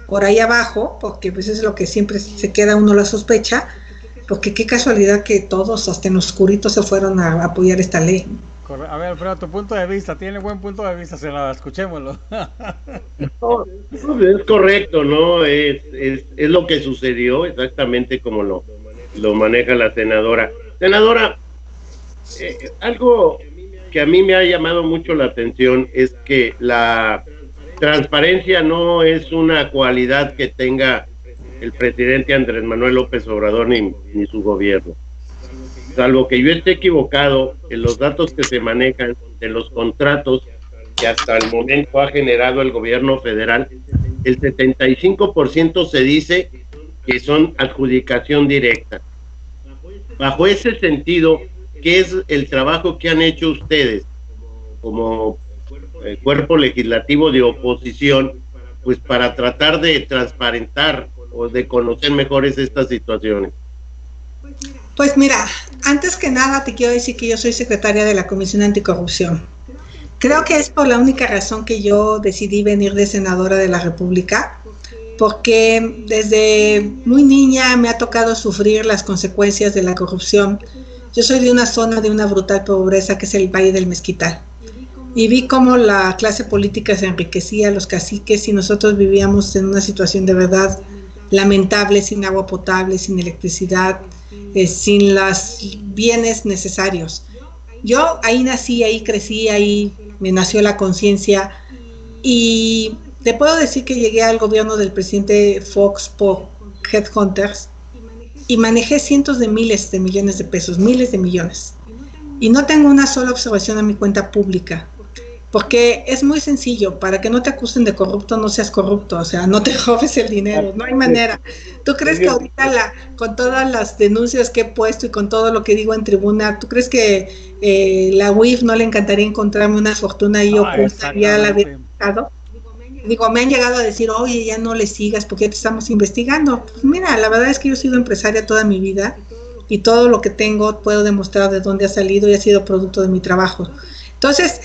C: por ahí abajo, porque pues es lo que siempre se queda uno la sospecha, porque qué casualidad que todos, hasta en oscurito, se fueron a apoyar esta ley.
B: A ver, Alfredo, tu punto de vista, tiene buen punto de vista, senador, escuchémoslo.
D: No, es correcto, ¿no? Es lo que sucedió, exactamente como lo maneja la senadora. Senadora, algo que a mí me ha llamado mucho la atención es que la transparencia no es una cualidad que tenga el presidente Andrés Manuel López Obrador ni su gobierno. Salvo que yo esté equivocado en los datos que se manejan de los contratos que hasta el momento ha generado el gobierno federal, el 75% se dice que son adjudicación directa. Bajo ese sentido, ¿qué es el trabajo que han hecho ustedes como cuerpo legislativo de oposición, pues para tratar de transparentar o de conocer mejores estas situaciones?
C: Pues mira, antes que nada te quiero decir que yo soy secretaria de la Comisión Anticorrupción. Creo que es por la única razón que yo decidí venir de senadora de la República, porque desde muy niña me ha tocado sufrir las consecuencias de la corrupción. Yo soy de una zona de una brutal pobreza que es el Valle del Mezquital, y vi cómo la clase política se enriquecía, los caciques, y nosotros vivíamos en una situación de verdad lamentable, sin agua potable, sin electricidad, sin los bienes necesarios. Yo ahí nací, ahí crecí, ahí me nació la conciencia, y te puedo decir que llegué al gobierno del presidente Fox por Headhunters y manejé cientos de miles de millones de pesos, miles de millones, y no tengo una sola observación a mi cuenta pública, porque es muy sencillo. Para que no te acusen de corrupto, no seas corrupto, o sea, no te robes el dinero, no hay manera. ¿Tú crees que ahorita con todas las denuncias que he puesto y con todo lo que digo en tribuna, tú crees que la UIF no le encantaría encontrarme una fortuna ahí oculta? Ya la había buscado. Digo, me han llegado a decir, oye, ya no le sigas porque ya te estamos investigando. Pues mira, la verdad es que yo he sido empresaria toda mi vida y todo lo que tengo puedo demostrar de dónde ha salido y ha sido producto de mi trabajo. Entonces,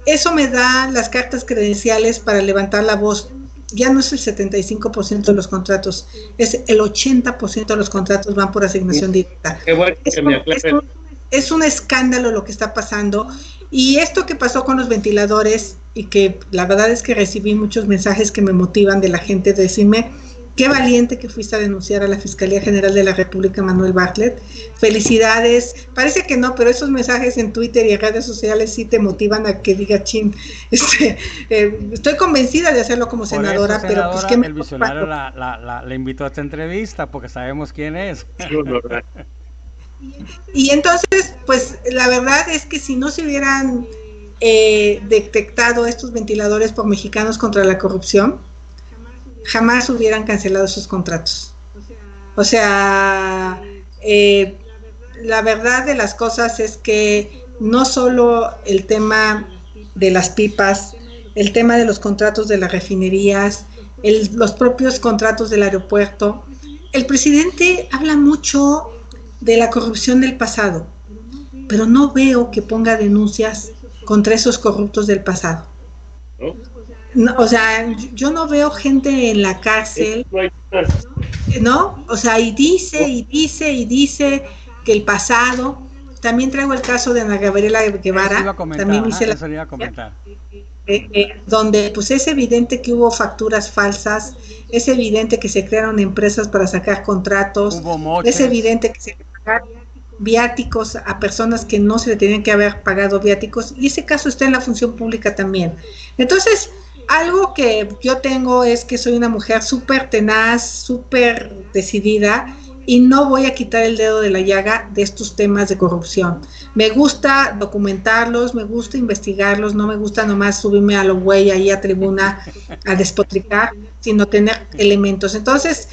C: eso me da las cartas credenciales para levantar la voz. Ya no es el 75% de los contratos, es el 80% de los contratos van por asignación directa.
D: Qué bueno que me aclaren.
C: Es un escándalo lo que está pasando, y esto que pasó con los ventiladores, y que la verdad es que recibí muchos mensajes que me motivan de la gente de decirme, qué valiente que fuiste a denunciar a la Fiscalía General de la República, Manuel Bartlett, felicidades. Parece que no, pero esos mensajes en Twitter y en redes sociales sí te motivan a que diga, chin, estoy convencida de hacerlo como senadora,
B: eso,
C: pero pues que
B: el visionario la invitó a esta entrevista porque sabemos quién es.
C: Y entonces, pues la verdad es que si no se hubieran detectado estos ventiladores por Mexicanos contra la Corrupción, jamás hubieran cancelado esos contratos. O sea, la verdad de las cosas es que no solo el tema de las pipas, el tema de los contratos de las refinerías, los propios contratos del aeropuerto. El presidente habla mucho de la corrupción del pasado, pero no veo que ponga denuncias contra esos corruptos del pasado. No, o sea, yo no veo gente en la cárcel, ¿no? O sea, y dice que el pasado. También traigo el caso de Ana Gabriela Guevara, también hice donde pues es evidente que hubo facturas falsas, es evidente que se crearon empresas para sacar contratos, es evidente que se pagaron viáticos a personas que no se le tenían que haber pagado viáticos, y ese caso está en la función pública también. Entonces, algo que yo tengo es que soy una mujer súper tenaz, súper decidida, y no voy a quitar el dedo de la llaga de estos temas de corrupción. Me gusta documentarlos, me gusta investigarlos, no me gusta nomás subirme a lo güey ahí a tribuna a despotricar, sino tener elementos. Entonces,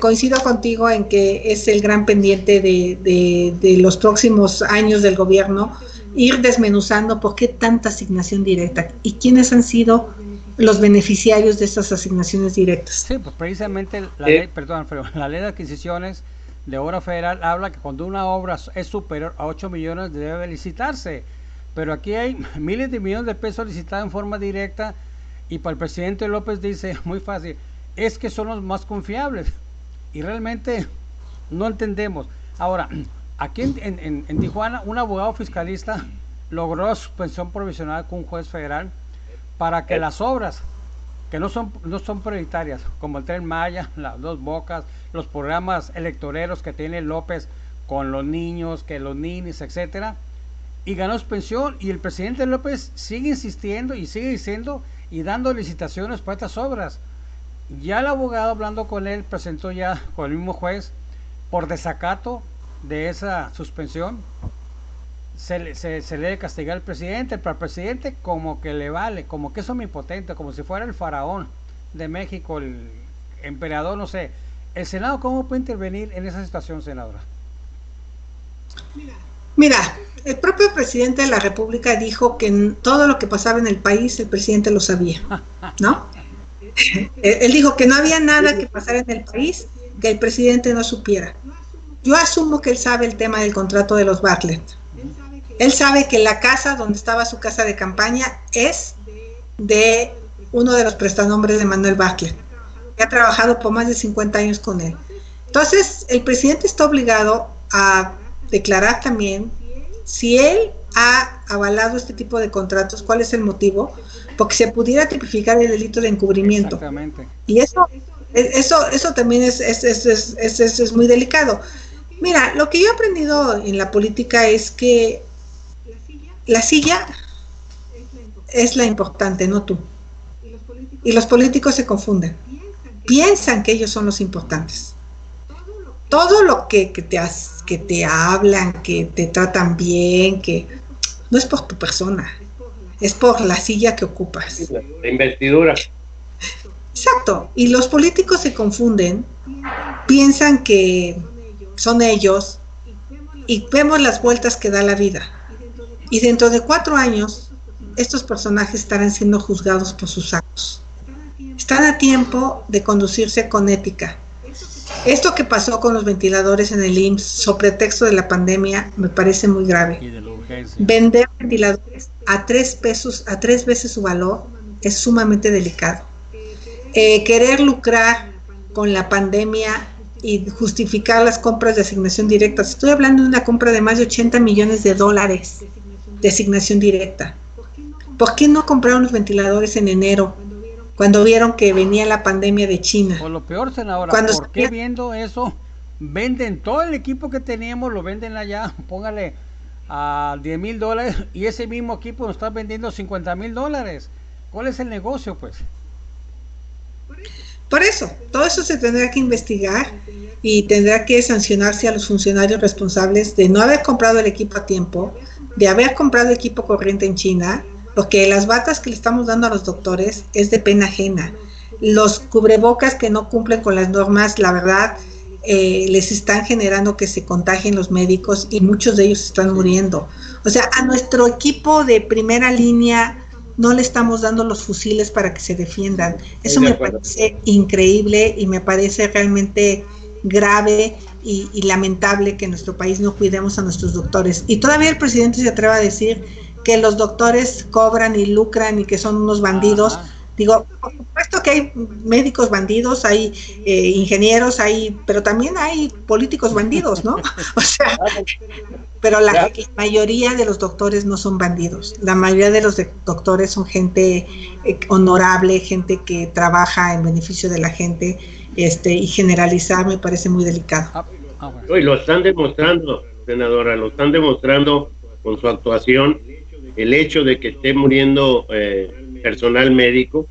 C: coincido contigo en que es el gran pendiente de los próximos años del gobierno, ir desmenuzando por qué tanta asignación directa y quiénes han sido los beneficiarios de estas asignaciones directas.
B: Sí, pues precisamente la ley de adquisiciones de obra federal habla que cuando una obra es superior a 8 millones debe licitarse, pero aquí hay miles de millones de pesos licitados en forma directa, y para el presidente López dice, muy fácil, es que son los más confiables, y realmente no entendemos. Ahora, aquí en Tijuana, un abogado fiscalista logró la suspensión provisional con un juez federal para que las obras que no son prioritarias, como el Tren Maya, las Dos Bocas, los programas electoreros que tiene López con los niños, que los ninis, etcétera, y ganó suspensión, y el presidente López sigue insistiendo y sigue diciendo y dando licitaciones para estas obras. Ya el abogado, hablando con él, presentó ya con el mismo juez por desacato de esa suspensión. Se le debe castigar al presidente, pero al presidente como que le vale, como que es omnipotente, como si fuera el faraón de México, el emperador, no sé. ¿El Senado cómo puede intervenir en esa situación, senadora?
C: Mira, el propio presidente de la República dijo que todo lo que pasaba en el país el presidente lo sabía, ¿no? Él dijo que no había nada que pasara en el país que el presidente no supiera. Yo asumo que él sabe el tema del contrato de los Bartlett. Él sabe que la casa donde estaba su casa de campaña es de uno de los prestanombres de Manuel Bartlett, que ha trabajado por más de 50 años con él. Entonces, el presidente está obligado a declarar también si él ha avalado este tipo de contratos, cuál es el motivo, porque se pudiera tipificar el delito de encubrimiento.
B: Exactamente.
C: Y eso también es muy delicado. Mira, lo que yo he aprendido en la política es que la silla es la importante, no tú. Y los políticos se confunden. Piensan que ellos son los importantes. Todo lo que te hablan, que te tratan bien, que no es por tu persona, es por la silla que ocupas.
D: La investidura.
C: Exacto. Y los políticos se confunden, piensan que son ellos, y vemos las vueltas que da la vida. Y dentro de 4 años, estos personajes estarán siendo juzgados por sus actos. Están a tiempo de conducirse con ética. Esto que pasó con los ventiladores en el IMSS, sobre pretexto de la pandemia, me parece muy grave.
B: Y de la urgencia.
C: Vender ventiladores a 3 pesos, a 3 veces su valor, es sumamente delicado. Querer lucrar con la pandemia y justificar las compras de asignación directa. Estoy hablando de una compra de más de $80 millones de asignación directa. ¿Por qué no compraron los ventiladores en enero, cuando vieron que venía la pandemia de China?
B: O lo peor, senadora, ¿por qué viendo eso venden todo el equipo que teníamos, lo venden allá, póngale a $10,000, y ese mismo equipo nos está vendiendo $50,000? ¿Cuál es el negocio, pues?
C: Por eso, todo eso se tendrá que investigar y tendrá que sancionarse a los funcionarios responsables de no haber comprado el equipo a tiempo, de haber comprado equipo corriente en China, porque las batas que le estamos dando a los doctores es de pena ajena. Los cubrebocas que no cumplen con las normas, la verdad, les están generando que se contagien los médicos y muchos de ellos están muriendo. O sea, a nuestro equipo de primera línea no le estamos dando los fusiles para que se defiendan. Eso me parece increíble y me parece realmente grave y lamentable que en nuestro país no cuidemos a nuestros doctores. Y todavía el presidente se atreve a decir que los doctores cobran y lucran y que son unos bandidos. Digo, por supuesto que hay médicos bandidos, hay ingenieros, pero también hay políticos bandidos, ¿no? O sea, pero la mayoría de los doctores no son bandidos. La mayoría de los doctores son gente honorable, gente que trabaja en beneficio de la gente, y generalizar me parece muy delicado.
D: Y lo están demostrando, senadora, lo están demostrando con su actuación. El hecho de que esté muriendo personal médico,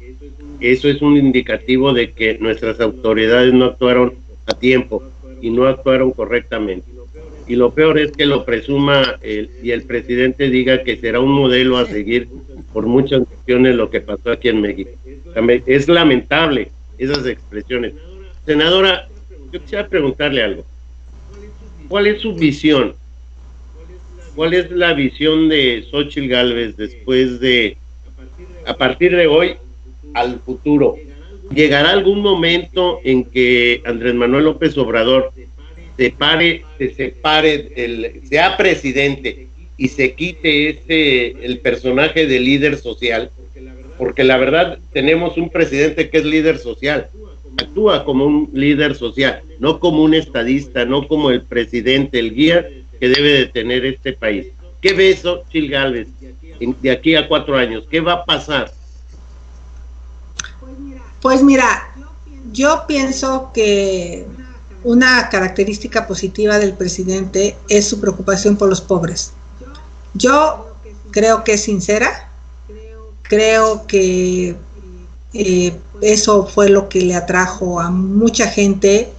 D: eso es un indicativo de que nuestras autoridades no actuaron a tiempo y no actuaron correctamente. Y lo peor es que lo presuma y el presidente diga que será un modelo a seguir por muchas cuestiones lo que pasó aquí en México. Es lamentable esas expresiones. Senadora, yo quisiera preguntarle algo. ¿Cuál es su visión? ¿Cuál es la visión de Xóchitl Gálvez después de, a partir de hoy, al futuro? ¿Llegará algún momento en que Andrés Manuel López Obrador sea presidente y se quite el personaje de líder social? Porque la verdad tenemos un presidente que es líder social, actúa como un líder social, no como un estadista, no como el presidente, el guía que debe de tener este país. ¿Qué ve Xóchitl Gálvez de aquí a 4 años? ¿Qué va a pasar?
C: Pues mira, yo pienso que una característica positiva del presidente es su preocupación por los pobres. Yo creo que es sincera, creo que eso fue lo que le atrajo a mucha gente.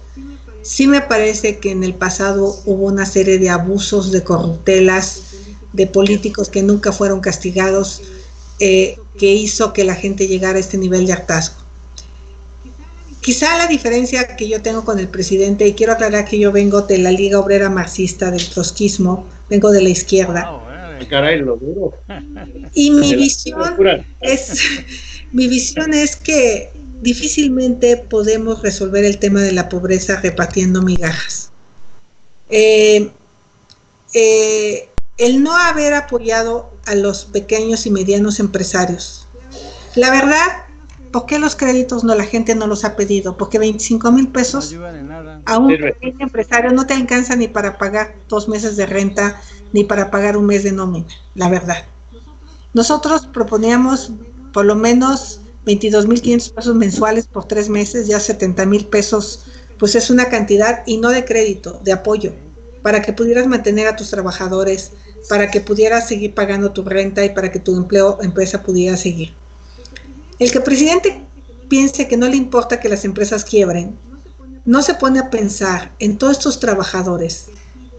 C: Sí me parece que en el pasado hubo una serie de abusos, de corruptelas, de políticos que nunca fueron castigados, que hizo que la gente llegara a este nivel de hartazgo. Quizá la diferencia que yo tengo con el presidente, y quiero aclarar que yo vengo de la Liga Obrera Marxista, del trotskismo, vengo de la izquierda.
D: Caray, lo duro.
C: Y mi visión es que difícilmente podemos resolver el tema de la pobreza repartiendo migajas. El no haber apoyado a los pequeños y medianos empresarios. La verdad, ¿por qué los créditos la gente no los ha pedido? Porque 25,000 pesos a un pequeño empresario no te alcanza ni para pagar 2 meses de renta, ni para pagar un mes de nómina, la verdad. Nosotros proponíamos por lo menos 22,500 pesos mensuales por 3 meses, ya 70,000 pesos, pues es una cantidad, y no de crédito, de apoyo, para que pudieras mantener a tus trabajadores, para que pudieras seguir pagando tu renta y para que tu empresa pudiera seguir. El que el presidente piense que no le importa que las empresas quiebren, no se pone a pensar en todos estos trabajadores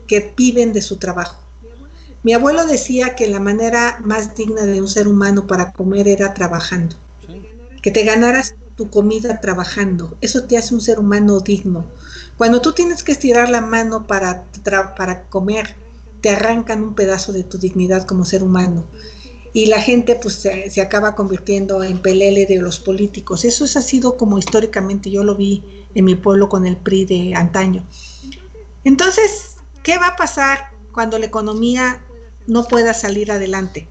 C: que viven de su trabajo. Mi abuelo decía que la manera más digna de un ser humano para comer era trabajando. Que te ganaras tu comida trabajando, eso te hace un ser humano digno. Cuando tú tienes que estirar la mano para comer, te arrancan un pedazo de tu dignidad como ser humano. Y la gente pues se acaba convirtiendo en pelele de los políticos. Eso ha sido como históricamente, yo lo vi en mi pueblo con el PRI de antaño. Entonces, ¿qué va a pasar cuando la economía no pueda salir adelante?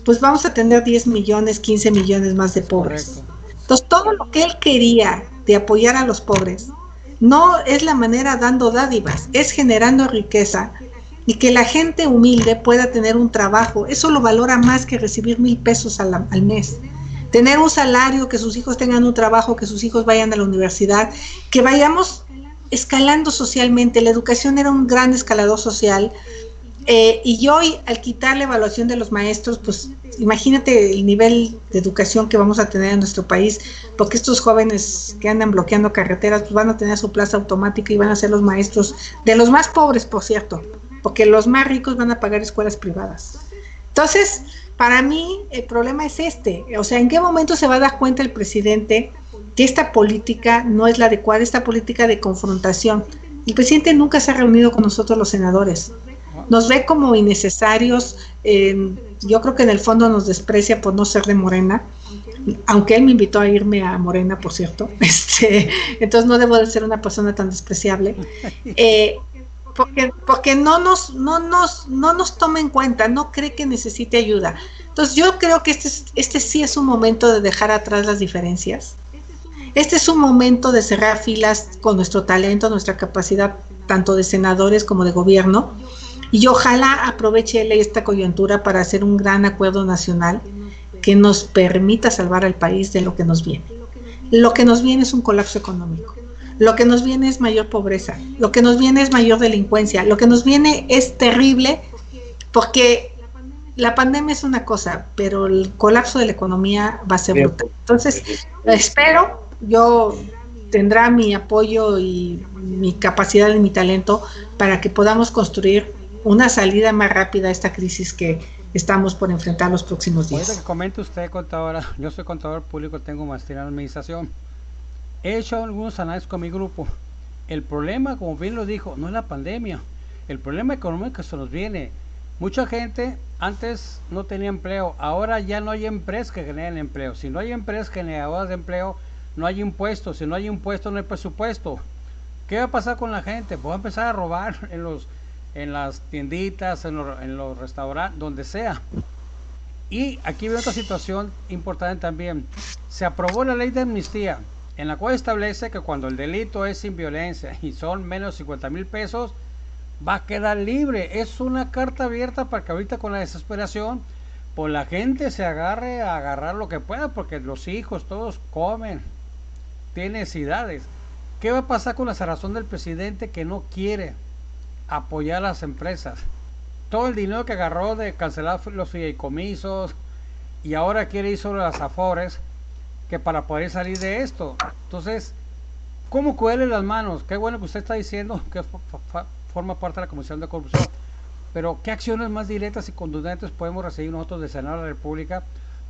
C: Pues vamos a tener 10 millones, 15 millones más de pobres. Correcto. Entonces, todo lo que él quería de apoyar a los pobres, no es la manera dando dádivas, es generando riqueza y que la gente humilde pueda tener un trabajo. Eso lo valora más que recibir 1,000 pesos al mes. Tener un salario, que sus hijos tengan un trabajo, que sus hijos vayan a la universidad, que vayamos escalando socialmente. La educación era un gran escalador social. Y hoy, al quitar la evaluación de los maestros, pues imagínate el nivel de educación que vamos a tener en nuestro país, porque estos jóvenes que andan bloqueando carreteras, pues van a tener su plaza automática y van a ser los maestros de los más pobres, por cierto, porque los más ricos van a pagar escuelas privadas. Entonces, para mí, el problema es o sea, ¿en qué momento se va a dar cuenta el presidente que esta política no es la adecuada, esta política de confrontación. El presidente nunca se ha reunido con nosotros los senadores, nos ve como innecesarios, yo creo que en el fondo nos desprecia por no ser de Morena, aunque él me invitó a irme a Morena, por cierto, entonces no debo de ser una persona tan despreciable, porque no nos toma en cuenta, no cree que necesite ayuda. Entonces yo creo que este sí es un momento de dejar atrás las diferencias. Este es un momento de cerrar filas con nuestro talento, nuestra capacidad, tanto de senadores como de gobierno, y ojalá aproveche él esta coyuntura para hacer un gran acuerdo nacional que nos permita salvar al país de lo que nos viene. Lo que nos viene es un colapso económico, lo que nos viene es mayor pobreza, lo que nos viene es mayor delincuencia, lo que nos viene es terrible, porque la pandemia es una cosa, pero el colapso de la economía va a ser brutal. Entonces, espero, yo tendrá mi apoyo y mi capacidad y mi talento para que podamos construir una salida más rápida a esta crisis que estamos por enfrentar los próximos días.
B: Ahorita que comente usted, contadora, yo soy contador público, tengo maestría en administración. He hecho algunos análisis con mi grupo. El problema, como bien lo dijo, no es la pandemia, el problema económico que se nos viene. Mucha gente antes no tenía empleo, ahora ya no hay empresas que generen empleo. Si no hay empresas generadoras de empleo, no hay impuestos. Si no hay impuestos, no hay presupuesto. ¿Qué va a pasar con la gente? Pues va a empezar a robar en las tienditas, en los restaurantes, donde sea. Y aquí veo otra situación importante también. Se aprobó la ley de amnistía, en la cual establece que cuando el delito es sin violencia y son menos de 50,000 pesos, va a quedar libre. Es una carta abierta para que ahorita con la desesperación, pues la gente se agarre a agarrar lo que pueda, porque los hijos todos comen, tienen necesidades. ¿Qué va a pasar con la cerrazón del presidente que no quiere apoyar a las empresas? Todo el dinero que agarró de cancelar los fideicomisos y ahora quiere ir sobre las afores, que para poder salir de esto. Entonces, ¿cómo cuele las manos? Qué bueno que usted está diciendo que forma parte de la Comisión de Corrupción, pero ¿qué acciones más directas y contundentes podemos recibir nosotros del Senado de la República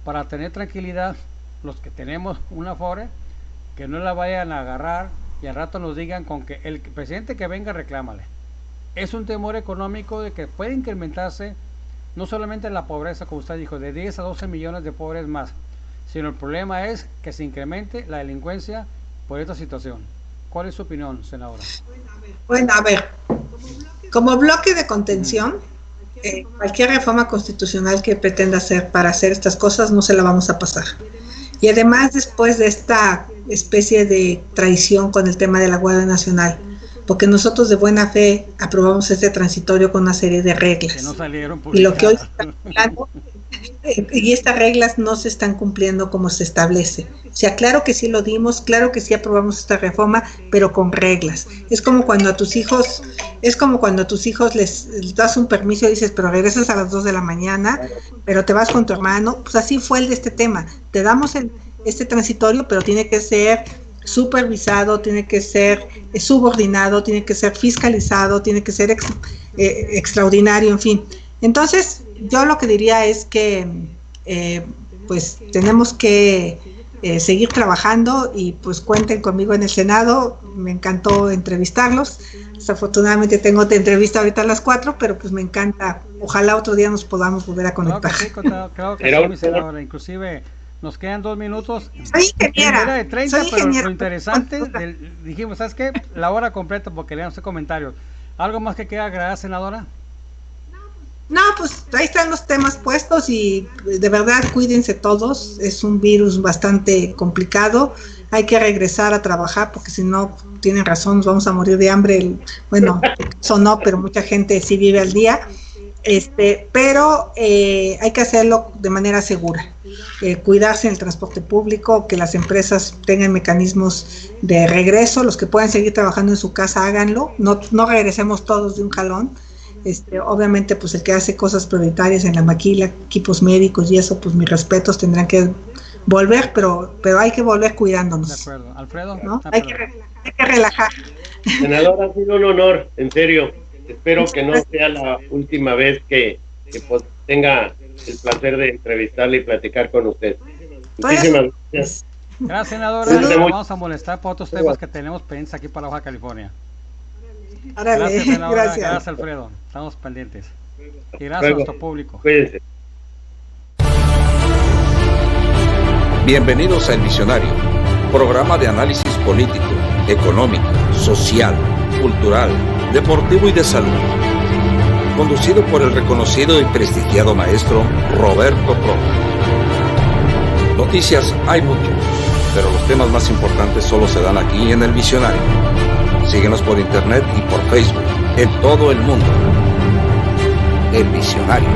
B: para tener tranquilidad los que tenemos una afore, que no la vayan a agarrar y al rato nos digan con que el presidente que venga reclámale? Es un temor económico de que puede incrementarse no solamente la pobreza, como usted dijo, de 10 a 12 millones de pobres más, sino el problema es que se incremente la delincuencia por esta situación. ¿Cuál es su opinión, senadora?
C: Bueno, a ver, como bloque de contención, cualquier reforma constitucional que pretenda hacer para hacer estas cosas no se la vamos a pasar. Y además, después de esta especie de traición con el tema de la Guardia Nacional, porque nosotros de buena fe aprobamos este transitorio con una serie de reglas.
B: Que no salieron
C: y lo que hoy se está hablando, y estas reglas no se están cumpliendo como se establece. O sea, claro que sí lo dimos, claro que sí aprobamos esta reforma, pero con reglas. Es como cuando a tus hijos les das un permiso y dices, pero regresas a las 2 de la mañana, pero te vas con tu hermano. Pues así fue el de este tema. Te damos este transitorio, pero tiene que ser supervisado, tiene que ser subordinado, tiene que ser fiscalizado, tiene que ser extraordinario, en fin. Entonces, yo lo que diría es que pues tenemos que seguir trabajando y pues cuenten conmigo en el Senado. Me encantó entrevistarlos. Desafortunadamente tengo otra entrevista ahorita a las 4, pero pues me encanta. Ojalá otro día nos podamos volver a conectar.
B: Claro que sí, mi senadora. Inclusive nos quedan 2 minutos.
C: Soy ingeniera.
B: Era de 30,
C: soy
B: pero
C: ingeniera.
B: lo interesante, dijimos, ¿sabes qué? La hora completa porque leamos comentarios. ¿Algo más que quiera agregar, senadora?
C: No, pues ahí están los temas puestos y de verdad cuídense todos. Es un virus bastante complicado. Hay que regresar a trabajar porque si no, tienen razón, nos vamos a morir de hambre. Bueno, eso no, pero mucha gente sí vive al día. Pero hay que hacerlo de manera segura, cuidarse en el transporte público, que las empresas tengan mecanismos de regreso, los que puedan seguir trabajando en su casa háganlo, no regresemos todos de un jalón. Obviamente pues el que hace cosas prioritarias en la maquila, equipos médicos y eso, pues mis respetos, tendrán que volver, pero hay que volver cuidándonos. De
B: acuerdo, Alfredo,
C: ¿no? Hay que relajar.
D: Senador, ha sido un honor, en serio. Espero que no sea la última vez que pues, tenga el placer de entrevistarle y platicar con usted. Muchísimas gracias.
B: Gracias, senadora.
C: Salud.
B: Vamos a molestar por otros temas que tenemos pendientes aquí para Baja California.
C: Órale,
B: Gracias, senadora.
C: gracias.
B: Gracias, Alfredo. Estamos pendientes. Y gracias a nuestro público.
D: Cuídense.
A: Bienvenidos a El Visionario, programa de análisis político, económico, social, cultural, deportivo y de salud. Conducido por el reconocido y prestigiado maestro Roberto Pro. Noticias hay mucho, pero los temas más importantes solo se dan aquí en El Visionario. Síguenos por internet y por Facebook en todo el mundo. El Visionario.